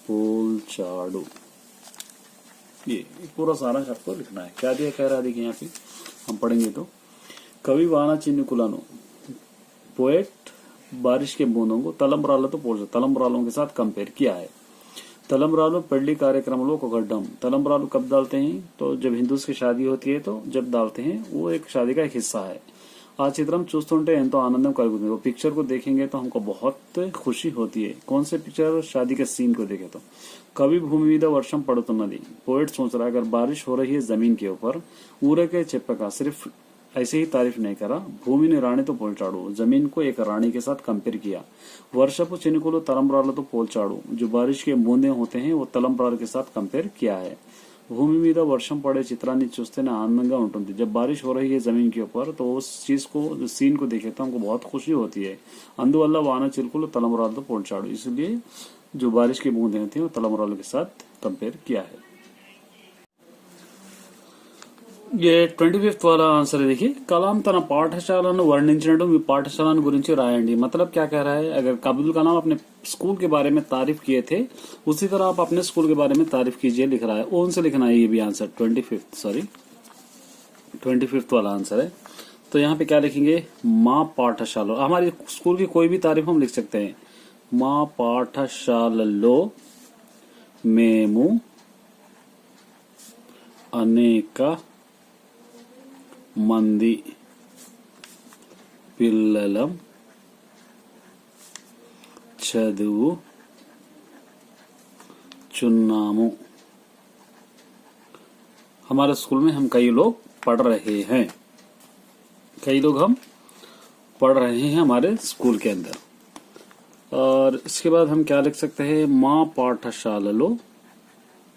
[SPEAKER 1] పోల్చాడు. ये पूरा सारांश आपको लिखना है. क्या दिया कह रहा है देखिए यहाँ पे हम पढ़ेंगे तो कवि वाना चिन्नुकुलानु पोएट बारिश के बूंदों को तलम्ब्रालों के साथ कंपेयर किया है. तलमरालू పెళ్లి కార్యక్రమంలో ఒక गड्ढम। तलमरालू कब डालते हैं? तो जब हिंदूस की शादी होती है तो जब डालते हैं, वो एक शादी का हिस्सा है। ఆ చిత్రం చూస్తుంటే ఎంతో ఆనందం కలుగుతుంది। वो पिक्चर को देखेंगे तो हमको बहुत खुशी होती है। कौन से पिक्चर? शादी के सीन को देखे तो कभी भूमि మీద వర్షం పడుతున్నది। पोएट सोच रहा है अगर बारिश हो रही है जमीन के ऊपर, ఊరకే చెప్పక सिर्फ ऐसे ही तारीफ नहीं करा, भूमि ने रानी तो పోల్చాడు, जमीन को एक रानी के साथ कंपेयर किया। వర్షపు చినుకులు తలంబ్రాలతో పోల్చాడు, जो बारिश के बूंदे होते हैं वो तలంబ్రాల के साथ कंपेयर किया है। భూమి మీద వర్షం పడే చిత్రాన్ని చూస్తేనే ఆనందంగా ఉంటుంది। जब बारिश हो रही है जमीन के ऊपर तो उस चीज को, सीन को देखे तो हमको बहुत खुशी होती है। అందువల్ల వాన చిలుకలు తలంబ్రాలతో పోల్చాడు, इसलिए जो बारिश की बूंदें होती हैं वो तलमरालों के साथ कंपेयर किया है। ये 25th वाला आंसर है। देखिए, कलाम तन पाठशाలను वर्णिంచడం, మీ పాఠశాలను గురించి రాయండి। मतलब क्या कह रहा है? अगर अब्दुल कलाम अपने स्कूल के बारे में तारीफ किए थे, उसी तरह आप अपने स्कूल के बारे में तारीफ कीजिए, लिख रहा है। ओन से लिखना है, ये भी आंसर 25th वाला आंसर है। तो यहाँ पे क्या लिखेंगे? माँ पाठशाला। हमारे स्कूल की कोई भी तारीफ हम लिख सकते हैं। మా పాఠశాలలో మేము అనేక మంది పిల్లలం చదువుచున్నాము। हमारे स्कूल में हम कई लोग पढ़ रहे हैं, कई लोग हम पढ़ रहे हैं हमारे स्कूल के अंदर। और इसके बाद हम क्या लिख सकते हैं? माँ पाठशाలలో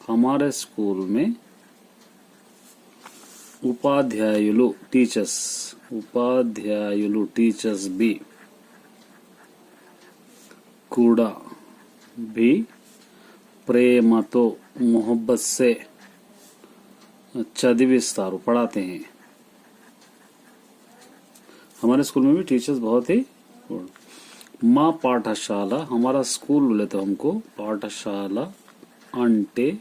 [SPEAKER 1] हमारे स्कूल में उपाध्यायुలు टीचर्स भी प्रेमतो मोहब्बत से చదివిస్తారు, पढ़ाते हैं। हमारे स्कूल में भी टीचर्स बहुत ही माँ पाठशाला, हमारा स्कूल बोले तो हमको पाठशाला अंटे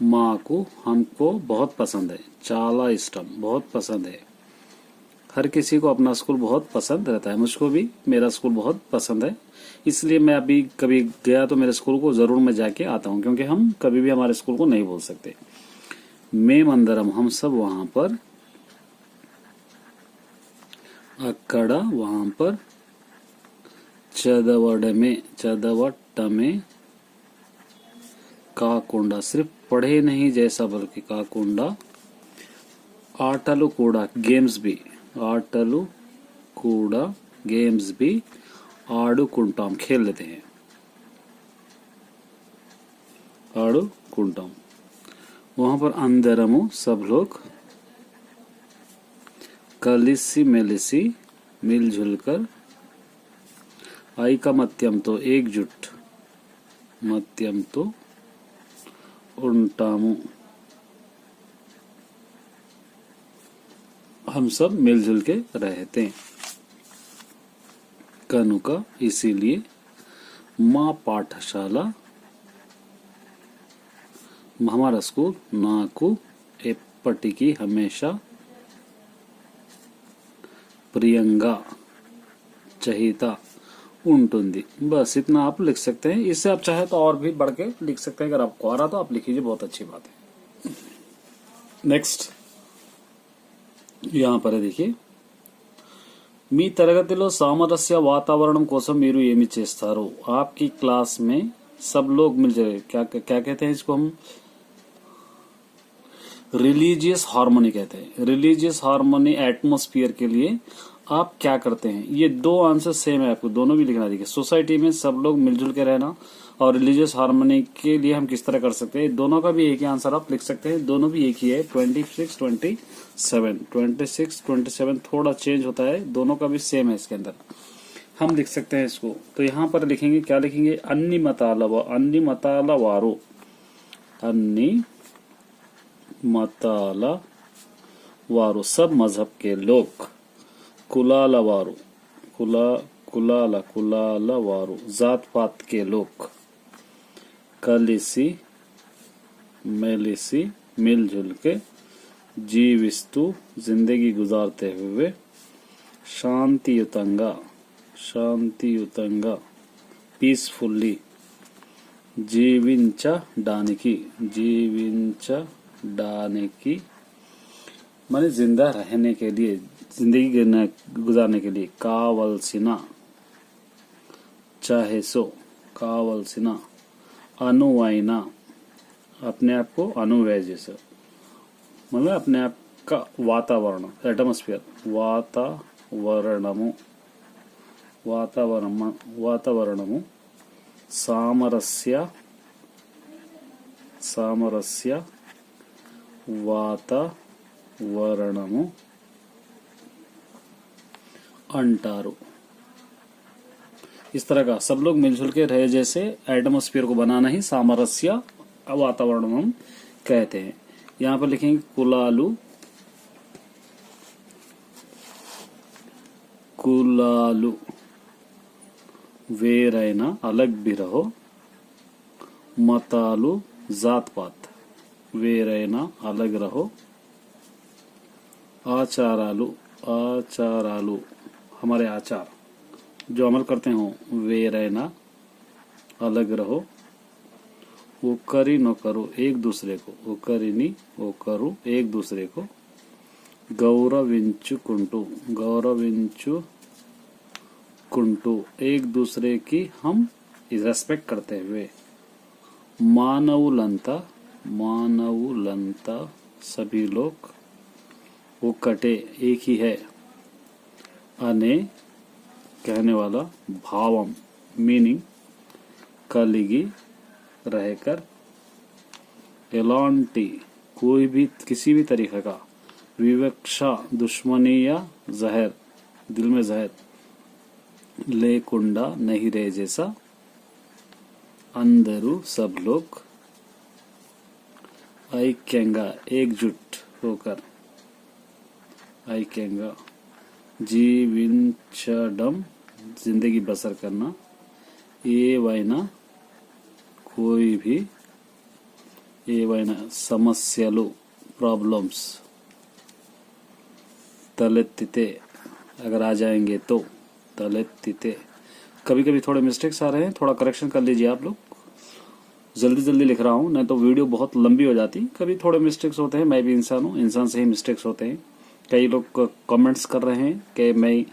[SPEAKER 1] माँ को हमको बहुत पसंद है, चाला इष्टम, बहुत पसंद है। हर किसी को अपना स्कूल बहुत पसंद रहता है, मुझको भी मेरा स्कूल बहुत पसंद है, इसलिए मैं अभी कभी गया तो मेरे स्कूल को जरूर मैं जाके आता हूँ, क्योंकि हम कभी भी हमारे स्कूल को नहीं भूल सकते। మేమందరం, हम सब वहाँ पर, అక్కడ वहाँ पर, చదవటమే కాకుండా, सिर्फ पढ़े नहीं जैसा बल्कि కాకుండా, ఆటలు కూడా, गेम्स भी ఆడుకుంటాం, खेल लेते हैं, ఆడుకుంటాం। वहाँ पर अंदरमु सब लोग కలిసి మెలిసి मिलजुल कर, ఐకమత్యంతో మత్యంతో ఉంటాము, हम सब मिलजुल के रहते हैं। కనుక इसीलिए మా పాఠశాల, हमारा स्कूल, నాకు ఎప్పటికీ हमेशा प्रियंगा चहिता ఉంటుంది। बस इतना आप लिख सकते हैं। इससे आप चाहे तो और भी बढ़ के लिख सकते हैं, अगर आपको आ रहा तो आप लिखिए, बहुत अच्छी बात है। नेक्स्ट यहाँ पर है, देखिए, మీ తరగతిలో సామరస్య వాతావరణం కోసం మీరు ఏమి చేస్తారు? आपकी क्लास में सब लोग मिल जाए, क्या कहते हैं इसको? हम रिलीजियस हार्मोनी कहते हैं। रिलीजियस हार्मोनी एटमॉस्फेयर के लिए आप क्या करते हैं? ये दो आंसर सेम है, आपको दोनों भी लिखना। देखिए, सोसाइटी में सब लोग मिलजुल के रहना और रिलीजियस हार्मोनी के लिए हम किस तरह कर सकते हैं, दोनों का भी एक ही आंसर आप लिख सकते हैं। दोनों भी एक ही है, 26-27 थोड़ा चेंज होता है, दोनों का भी सेम है। इसके अंदर हम लिख सकते हैं इसको। तो यहाँ पर लिखेंगे, क्या लिखेंगे? अन्नी मताला वारो सब मजहब के लोग, कुलाला वारो जात पात के लोग, కలిసి మెలిసి मिलजुल के, జీవిస్తూ जिंदगी गुजारते हुए, శాంతియుతంగా పీస్ఫుల్లీ జీవించడానికి జీవించడానికి माने जिंदा रहने के लिए जिंदगी गुजारने के लिए కావలసిన चाहे सो కావలసిన अनुवैन अपने आप को अनुवय जैसा मतलब अपने आप का वातावरण एटमॉस्फेयर वातावरणము వాతావరణము సామరస్య వాతావరణము अंटारू। इस तरह का सब लोग मिलजुल के रहे जैसे एटमॉस्फेयर को बनाना ही सामरस्य वातावरण हम कहते हैं। यहाँ पर लिखेंगे कुलालु వేరైనా अलग भी रहो मतालु जात पात వేరైనా अलग रहो आचारालु हमारे आचार जो अमल करते हो వేరైనా अलग रहो ओकरी न करो एक दूसरे को ओकरिनी ओकरु एक दूसरे को गौरविंचुకుంటూ एक दूसरे की हम रेस्पेक्ट करते हुए मानवुलंता सभी लोग ఒక్కటే एक ही है अने कहने वाला भावम मीनिंग కలిగి रहकर एलांटी कोई भी किसी भी तरीके का विवक्षा दुश्मनी या जहर दिल में जहर लेकुंडा नहीं रहे जैसा अंदरू सब लोग ऐक्यंगा एकजुट होकर ऐक्यंगा जीविंचडम जिंदगी बसर करना ఏవైనా कोई भी ఏవైనా సమస్యలు प्रॉब्लम्स तलेत्तिते अगर आ जाएंगे तो तलेत्तिते कभी कभी थोड़े मिस्टेक्स आ रहे हैं थोड़ा करेक्शन कर लीजिए आप लोग जल्दी जल्दी लिख रहा हूँ नहीं तो वीडियो बहुत लंबी हो जाती कभी थोड़े मिस्टेक्स होते हैं मैं भी इंसान हूँ इंसान से ही मिस्टेक्स होते हैं कई लोग कमेंट्स कर रहे हैं कि मैं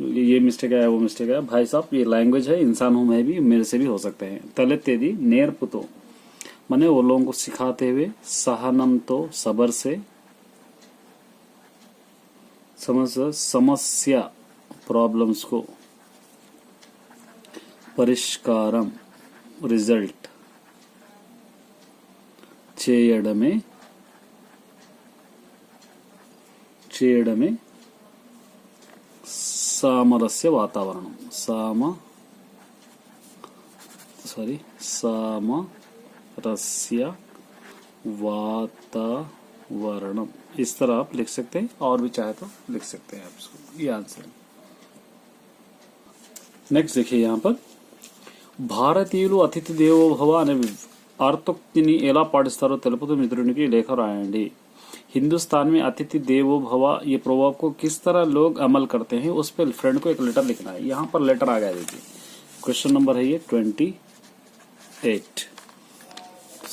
[SPEAKER 1] ये मिस्टेक आया वो मिस्टेक आया भाई साहब ये लैंग्वेज है इंसान हूं मैं भी मेरे से भी हो सकते हैं तलेत्तेदी नेर्पुतो माने वो लोगों को सिखाते हुए सहनम तो सबर से समस्या प्रॉब्लम्स को परिष्कारम रिजल्ट చేయడమే सामरस्य वातावरणम सामरस्य वातावरणम इस तरह आप लिख सकते हैं और भी चाहे तो लिख सकते हैं आप इसको ये आंसर। नेक्स्ट देखिए यहाँ पर భారతీయులు అతిథి దేవో భవ అనే అర్థోక్తిని ఎలా పాటిస్తారో తెలుపుతూ మిత్రునికి లేఖ రాయండి। हिंदुस्तान में अतिथि देवो भव ये प्रभाव को किस तरह लोग अमल करते हैं उस पर फ्रेंड को एक लेटर लिखना है। यहाँ पर लेटर आ गया देखिए क्वेश्चन नंबर है ये 28।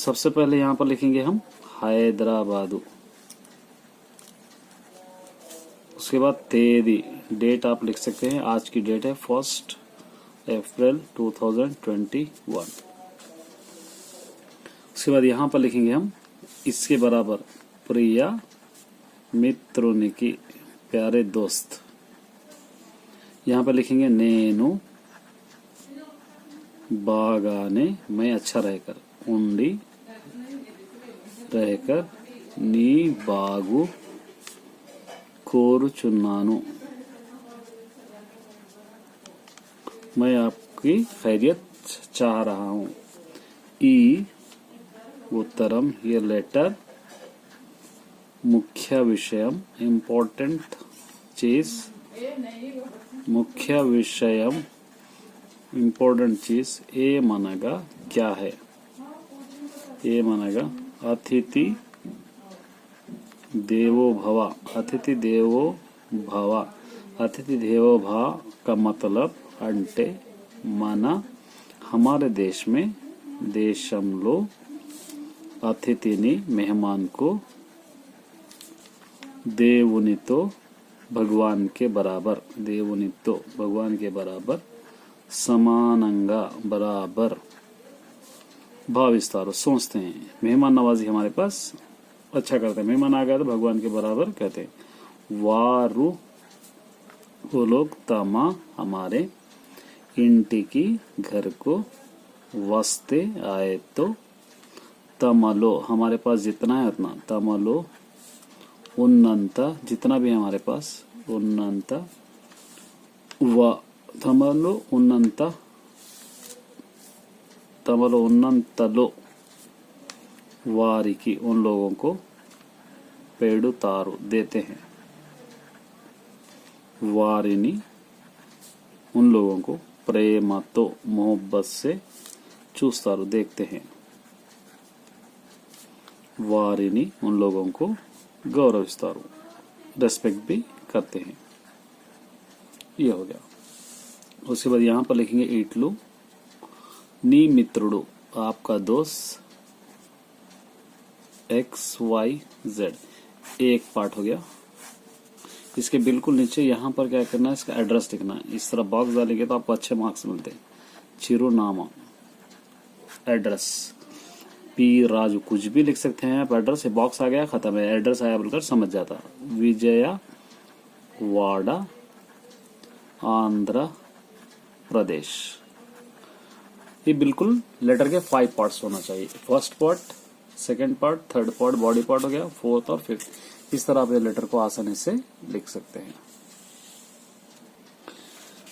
[SPEAKER 1] सबसे पहले यहाँ पर लिखेंगे हम हैदराबादू उसके बाद तेदी डेट आप लिख सकते हैं आज की डेट है 1 अप्रैल 2021। उसके बाद यहाँ पर लिखेंगे हम इसके बराबर प्रिया मित्रों की प्यारे दोस्त यहाँ पर लिखेंगे नेनु बागाने मैं अच्छा रहकर उंडी रहकर नी बागु कोरुचुन्नानु मैं आपकी खैरियत चाह रहा हूँ। ई उत्तरम ये लेटर मुख्य विषयम इम्पोर्टेंट चीज मुख्य विषयम इम्पोर्टेंट चीज ए मनगा क्या है ए मनगा अतिथि देवो भव अतिथि देवो भव अतिथि देवो भव का मतलब अंटे माना हमारे देश में దేశంలో అతిథిని मेहमान को దేవునితో भगवान के बराबर దేవునితో भगवान के बराबर समानंगा बराबर भाविस्तारो सोचते हैं। मेहमान नवाजी हमारे पास अच्छा करते हैं, मेहमान आ गया तो भगवान के बराबर कहते हैं। वारु वो लोग तमा हमारे इंटिकी घर को वस्ते आए तो तमलो हमारे पास जितना है उतना तमलो उन्नंत जितना भी है हमारे पास उन्नंत व तमलो उन्नंत तमलो उन्नंतलो वारिकी उन लोगों को पेड़ुतारू देते हैं। वारिनी उन लोगों को प्रेमतो मोहब्बत से चूस्तारू देखते हैं। वारिनी उन लोगों को गौरविस्तारू रेस्पेक्ट भी करते हैं। ये हो गया। उसके बाद यहाँ पर लिखेंगे इटलू नी मित्रुडु आपका दोस्त XYZ एक पार्ट हो गया। इसके बिल्कुल नीचे यहाँ पर क्या करना है, इसका एड्रेस लिखना है। इस तरह बॉक्स डालेंगे तो आपको अच्छे मार्क्स मिलते हैं। चिरुनामा एड्रेस पी राजू कुछ भी लिख सकते हैं आप। एड्रेस बॉक्स आ गया खत्म है, एड्रेस आया बोलकर समझ जाता। विजया वाड़ा आंध्र प्रदेश। ये बिल्कुल लेटर के 5 पार्ट्स होना चाहिए। First part, second part, third part, body part हो गया, फोर्थ और फिफ्थ। इस तरह आप ये लेटर को आसानी से लिख सकते हैं।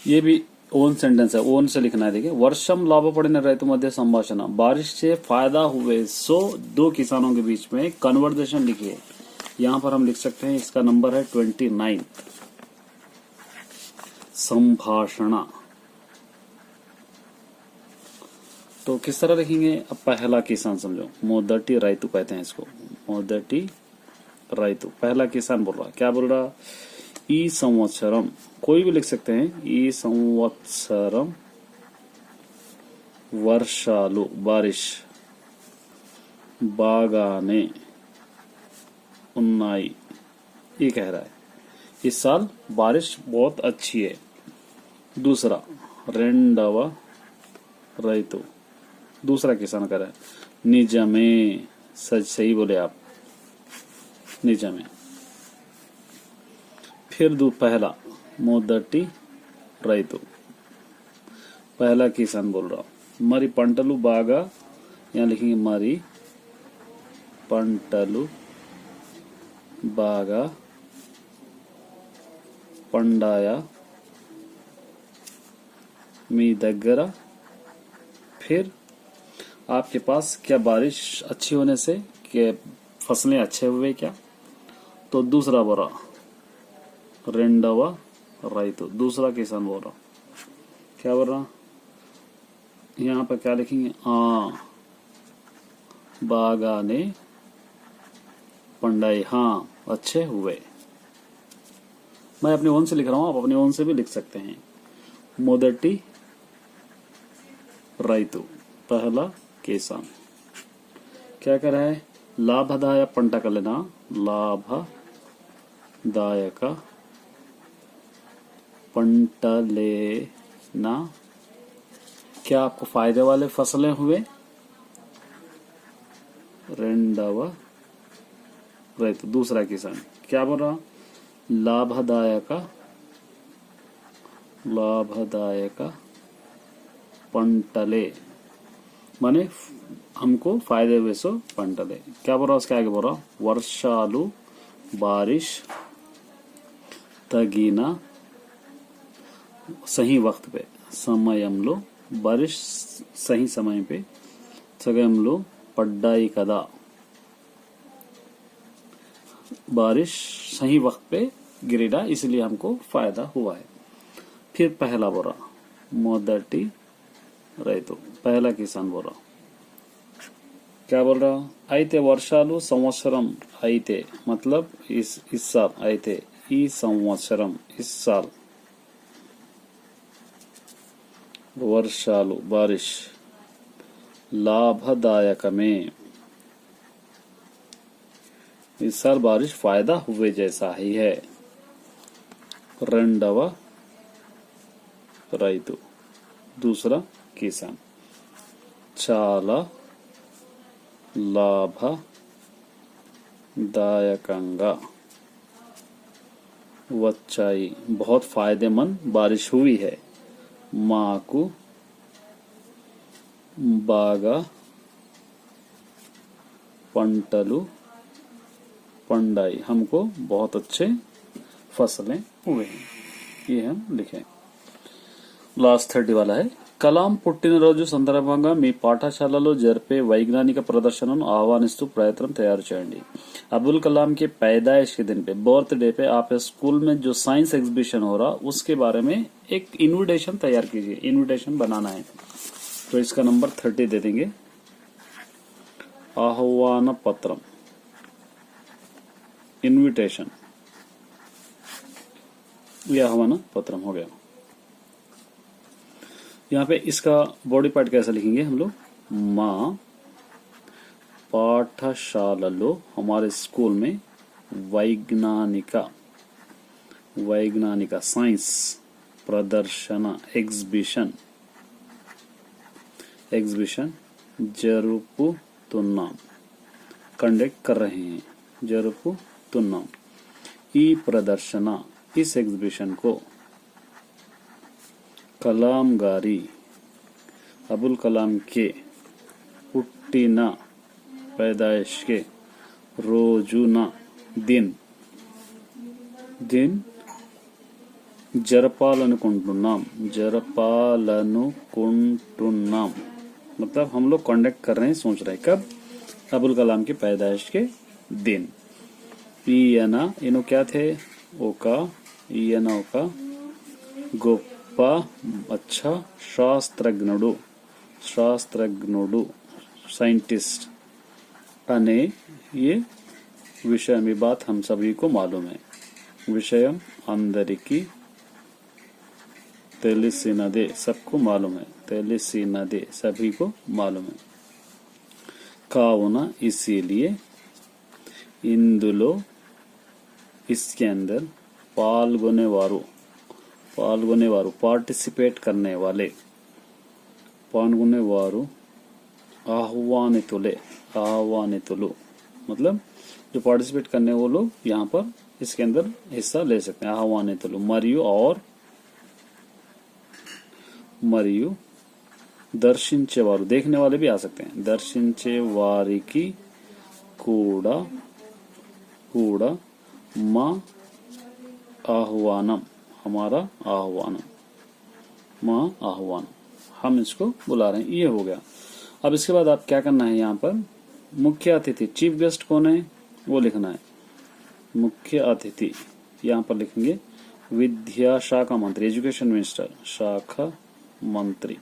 [SPEAKER 1] ये भी ओन सेंटेंस है, ओन से लिखना है। देखिए वर्षम लाभपड़िन रैतु मध्य संभाषण बारिश से फायदा हुए सो दो किसानों के बीच में कन्वर्सेशन लिखिए। यहाँ पर हम लिख सकते हैं, इसका नंबर है 29 संभाषण। तो किस तरह लिखेंगे, अब पहला किसान समझो, मोदटी रायतु कहते हैं इसको। मोदटी रायतु पहला किसान बोल रहा है, क्या बोल रहा, ई संवत्सरम कोई भी लिख सकते हैं। ई संवत्सरम वर्षालु बारिश बागाने उन्नाई ये कह रहा है इस साल बारिश बहुत अच्छी है। दूसरा रेंडव रैतु दूसरा किसान कह रहा है निजमे सच सही बोले आप निजमे। फिर पहला मोदटी रैतु पहला किसान बोल रहा मरी पंटलु बागा, यहाँ लिखेंगे मरी पंटलु बागा पंडाया मी दग्गरा। फिर आपके पास क्या बारिश अच्छी होने से क्या फसलें अच्छे हुए क्या। तो दूसरा बोला रेंडवा राइतु दूसरा किसान बोल रहा, क्या बोल रहा, यहाँ पर क्या लिखेंगे बागाने पंडाई हाँ अच्छे हुए। मैं अपने ओन से लिख रहा हूँ, आप अपने ओन से भी लिख सकते हैं। मोदटी रैतु पहला किसान क्या कर रहा है, लाभदायक पंटा कर लेना, लाभदायक पंट लेना क्या आपको फायदे वाले फसलें हुए। रेंडवा रैतु दूसरा किसान क्या बोल रहा, लाभदायक पंटले माने हमको फायदे हुए सो पंटले। क्या बोल रहा उसके आगे बोल रहा वर्षालु बारिश तगीना सही वक्त पे समयंलो बारिश सही समय पे समयंलो पड्डाई कदा बारिश सही वक्त पे गिरेगा इसलिए हमको फायदा हुआ है। फिर पहला बोला मोदटी रैतु पहला किसान बोल रहा, क्या बोल रहा, आइते वर्षालु संवत्सरम आइते मतलब इस साल आइते ई संवत्सरम इस साल वर्षालु बारिश లాభదాయకమే इस साल बारिश फायदा हुए जैसा ही है రెండవ రైతు दूसरा किसान చాలా లాభదాయకంగా వచ్చాయి बहुत फायदेमंद बारिश हुई है మాకు బాగా పంటలు पंडाई हमको बहुत अच्छे फसलें हुए हैं ये हम लिखें లాస్ట్ 30 वाला है కలాం పుట్టినరోజు సందర్భంగా మీ పాఠశాలలో జరిపే వైజ్ఞానిక ప్రదర్శనను ఆహ్వానిస్తూ ప్రయత్నం తయారు చేయండి अब्दुल कलाम के पैदाइश के दिन पे बर्थडे पे आप स्कूल में जो साइंस एग्जीबिशन हो रहा उसके बारे में एक इनविटेशन तैयार कीजिए इनविटेशन बनाना है तो इसका नंबर 30 दे देंगे आह्वान पत्रम इनविटेशन यह आह्वान पत्रम हो गया यहाँ पे इसका बॉडी पार्ट कैसा लिखेंगे हम लोग మా పాఠశాలలో हमारे स्कूल में वैज्ञानिक साइंस प्रदर्शन एग्जीबिशन जरुपुतुन्नाम कंडक्ट कर रहे हैं जरुपुतुन्नाम ई प्रदर्शन इस एग्जीबिशन को कलाम गारी अबुल कलाम के पुट्टिन पैदाइश के रोजुन दिन जरपालनुकुंटुन्नाम मतलब हम लोग कांटेक्ट कर रहे हैं सोच रहे हैं कब अबुल कलाम के पैदाइश के दिन ఈయన क्या थे ओका గొప్ప अच्छा शास्त्रज्ञुడు साइंटिस्ट अने ये विषय में बात हम सभी को मालूम है विषयम अंदरिकी तेलिसिनदे सबको मालूम है तेलिसिनदे सभी को मालूम है कावुना इसीलिए इंदुलो इसके अंदर पाल्गొనేవారు पार्टिसिपेट करने वाले पाल्गొనేవారు आह्वानितुलु मतलब जो पार्टिसिपेट करने वो लोग यहाँ पर इसके अंदर हिस्सा ले सकते हैं आह्वानितुलु మరియు दर्शिंचेवाరు देखने वाले भी आ सकते हैं दर्शिंचे वारिकी కూడా మా आह्वानम हमारा आह्वान हम इसको बुला रहे हैं ये हो गया अब इसके बाद आप क्या करना है यहाँ पर मुख्य अतिथि चीफ गेस्ट कौन है वो लिखना है मुख्य अतिथि यहाँ पर लिखेंगे विद्या शाखा मंत्री एजुकेशन मिनिस्टर शाखा मंत्री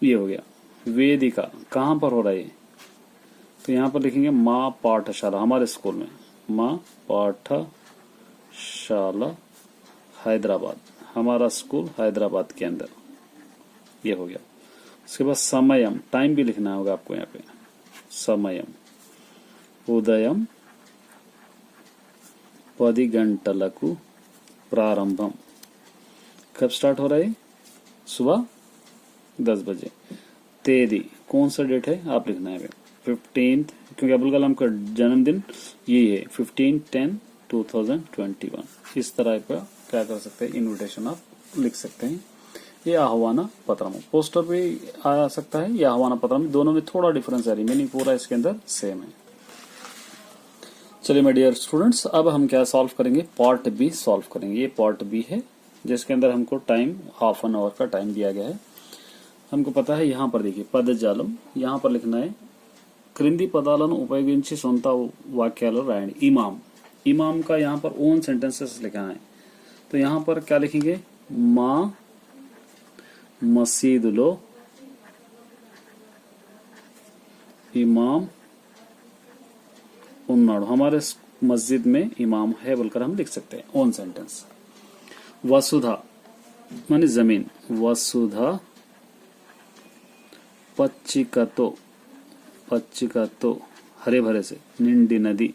[SPEAKER 1] ये हो गया वेदिका कहाँ पर हो रहा है तो यहाँ पर लिखेंगे माँ पाठशाला हमारे स्कूल में माँ पाठशाला हैदराबाद हमारा स्कूल हैदराबाद के अंदर ये हो गया उसके बाद समयम टाइम भी लिखना होगा आपको यहाँ पे समयम उदयम 10 गंटలకు प्रारंभम कब स्टार्ट हो रहा है सुबह 10 बजे तेदी कौन सा डेट है आप लिखना है 15th क्योंकि अब्दुल कलाम का जन्मदिन यही है 15/10/2021 इस तरह का क्या कर सकते हैं इनविटेशन आप लिख सकते हैं ये आह्वान पत्रम पोस्टर भी आ सकता है ये आह्वान पत्रम दोनों में थोड़ा डिफरेंस है मीनिंग पूरा इसके अंदर सेम है चलिए माय डियर स्टूडेंट्स अब हम क्या सॉल्व करेंगे पार्ट बी सॉल्व करेंगे ये पार्ट बी है जिसके अंदर हमको टाइम हाफ एन आवर का टाइम दिया गया है हमको पता है यहाँ पर देखिए पदजालम यहाँ पर लिखना है క్రింది పదాలను ఉపయోగించి సొంత వాక్యాలు రాయండి इमाम का यहाँ पर ओन सेंटेंसेस लिखना है तो यहाँ पर क्या लिखेंगे మా మసీదులో इमाम उन्नाडु हमारे मस्जिद में इमाम है बोलकर हम लिख सकते हैं ओन सेंटेंस वसुधा माने जमीन वसुधा पच्चिकतो, पच्चिकतो हरे भरे से, निंडी नदी,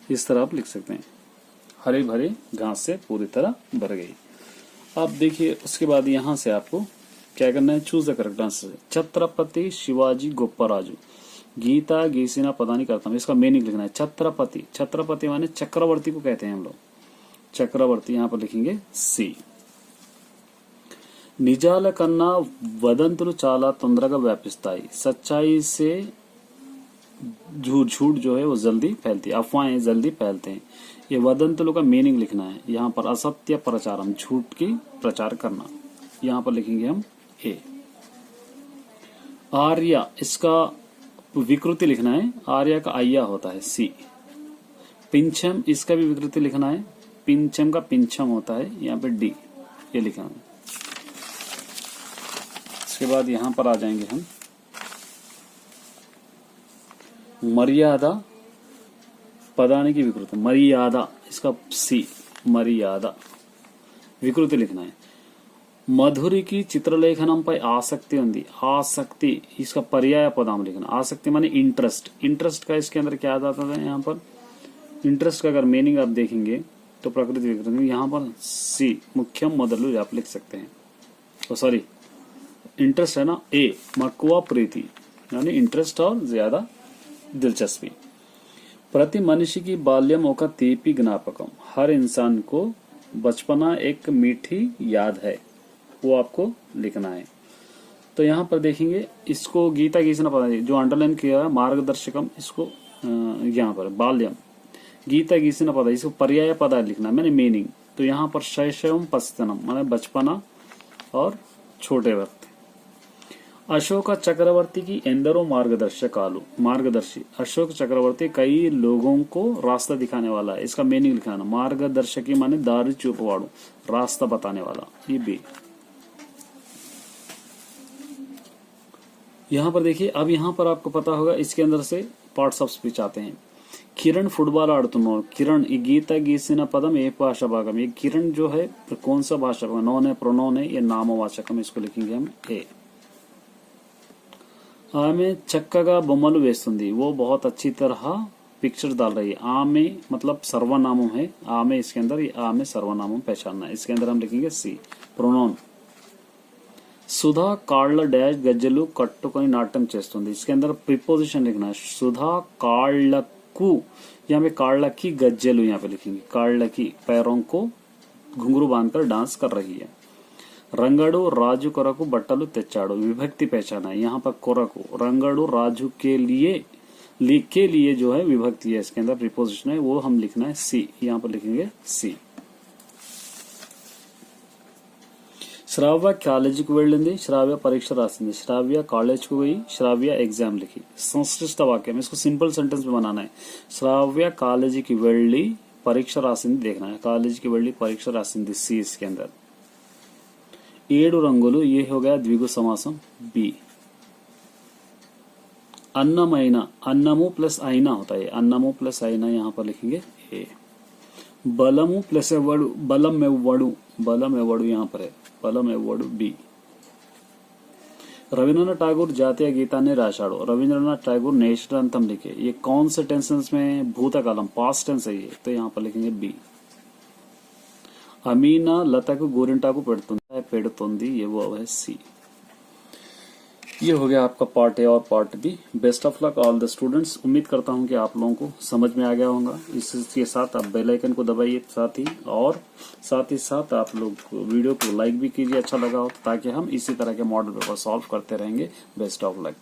[SPEAKER 1] इस तरह आप लिख सकते हैं। हरे भरे घास से पूरी तरह भर गई। आप देखिए उसके बाद यहां से आपको क्या करना है, choose the correct answer. Chhatrapati Shivaji Gopparaju, Geeta गीसिना पता नहीं करता हूं, इसका मीनिंग लिखना है। छत्रपति, छत्रपति माने चक्रवर्ती को कहते हैं हम लोग, चक्रवर्ती, यहां पर लिखेंगे सी। నిజాల కన్నా వదంతులు చాలా తొందరగా వ్యాపిస్తాయి, सच्चाई से झूठ जो है वो जल्दी फैलती है, अफवाहें जल्दी फैलते हैं। ये वदंतुलों का मीनिंग लिखना है। यहाँ पर असत्य प्रचारम, झूठ की प्रचार करना, यहाँ पर लिखेंगे हम ए। आर्या, इसका विकृति लिखना है, आर्या का आया होता है सी। पिंचम, इसका भी विकृति लिखना है, पिंचम का पिंचम होता है, यहाँ पे डी, ये लिखना है। इसके बाद यहां पर आ जाएंगे हम मर्यादा, पदाने की विकृति, मर्यादा, इसका सी, मर्यादा, विकृति लिखना है। मधुरी चित्रलेखनम पर आसक्ति ఉంది, आसक्ति, इसका पर्याय पदाम लिखना। आसक्ति माने इंटरेस्ट, इंटरेस्ट का इसके अंदर क्या आता है, यहाँ पर इंटरेस्ट का अगर मीनिंग आप देखेंगे तो प्रकृति विकृति, यहाँ पर सी मुख्यम मोदलु आप लिख सकते हैं। तो सॉरी, इंटरेस्ट है ना, ए मక్కువ प्रीति, यानी इंटरेस्ट और ज्यादा दिलचस्पी। प्रति मनुष्य की बाल्यम ఒక తీపి జ్ఞాపకం, हर इंसान को बचपना एक मीठी याद है, वो आपको लिखना है। तो यहाँ पर देखेंगे, इसको गीता गीसना पता है, जो अंडरलाइन किया है मार्गदर्शकम, इसको यहाँ पर बाल्यम, गीता गीसना पता है, इसको पर्याय पदा लिखना मैंने मीनिंग। तो यहाँ पर शैशवम पस्तनम माने बचपना और छोटे वक्त। अशोक चक्रवर्ती की एंदरो मार्गदर्शकालु, मार्गदर्शी, अशोक चक्रवर्ती कई लोगों को रास्ता दिखाने वाला है, इसका मीनिंग लिखाना। मार्गदर्शकी माने दारी चूपवाड़ू, रास्ता बताने वाला, ये बी। यहाँ पर देखिए, अब यहाँ पर आपको पता होगा इसके अंदर से पार्ट्स ऑफ स्पीच आते हैं। किरण फुटबॉल आड़ुतुन्नारु, किरण ये गीता गीसिना पदम ये भाषा भागम, ये किरण जो है कौन सा भाषा भाग, नॉन है, प्रोनोन है, ये नामवाचकम, इसको लिखेंगे हम ए। आमे चक्कगा बोम्मलु वेस्तुंदी, वो बहुत अच्छी तरह पिक्चर डाल रही है। आमे मतलब सर्वनामम है, आमे इसके अंदर, ये आमे सर्वनामम पहचानना है, इसके अंदर हम लिखेंगे सी प्रोनोन। सुधा काళ్ళ डैश गज्जलु कट्टुకొని नाट्यम చేస్తుంది, इसके अंदर प्रीपोजिशन लिखना है। सुधा काళ్ళకు, यहाँ पे काళ్ళ की गज्जलु, यहाँ पे लिखेंगे काళ్ళ की, पैरों को घुंघरू बांधकर डांस कर रही है। రంగడు రాజు కొరకు బట్టలు తెచ్చాడు, विभक्ति पहचाना है। यहाँ पर कोरकु, रंगड़ू राजू के लिए जो है विभक्ति है, इसके अंदर प्रीपोजिशन है, वो हम लिखना है सी, यहाँ पर लिखेंगे सी। శ్రావ్య కాలేజీకి వెళ్ళింది, శ్రావ్య పరీక్ష రాసింది, శ్రావ్య कॉलेज को गई, श्राव्य एग्जाम लिखी। संस्कृत वाक्य में इसको सिंपल सेंटेंस में बनाना है। శ్రావ్య కాలేజీకి వెళ్ళి परीक्षा రాసింది देखना है, कॉलेज की వెళ్ళి परीक्षा రాసింది सी इसके अंदर। 7 రంగులు, ये हो गया द्विगु समासम बी। अन्नमयना, अन्नमु प्लस आईना होता है, अन्नमु प्लस आईना यहाँ पर लिखेंगे ए। बलमु प्लस एवड़ु, बलम में वड़ु, बलम एवड़ु यहाँ पर है, बलम एवड़ु बी। रविन्द्रनाथ टैगोर जातीय गीताన్ని రాశాడు, रविन्द्रनाथ टैगोर नेशनल एंथम लिखे। ये कौन से टेंसेस में, भूतकालम पास्ट टेंस है ये, तो यहाँ पर लिखेंगे बी। अमीना लता को गोरिंटाकु पेड़ुतुंदी, ये वो है सी। ये हो गया आपका पार्ट ए और part B. Best of luck all the students. उम्मीद करता हूं कि आप लोगों को समझ में आ गया होगा। इसके साथ आप बेल आइकन को दबाइए, साथ ही साथ आप लोग वीडियो को लाइक भी कीजिए अच्छा लगा हो, ताकि हम इसी तरह के मॉडल पेपर सॉल्व करते रहेंगे। Best of luck.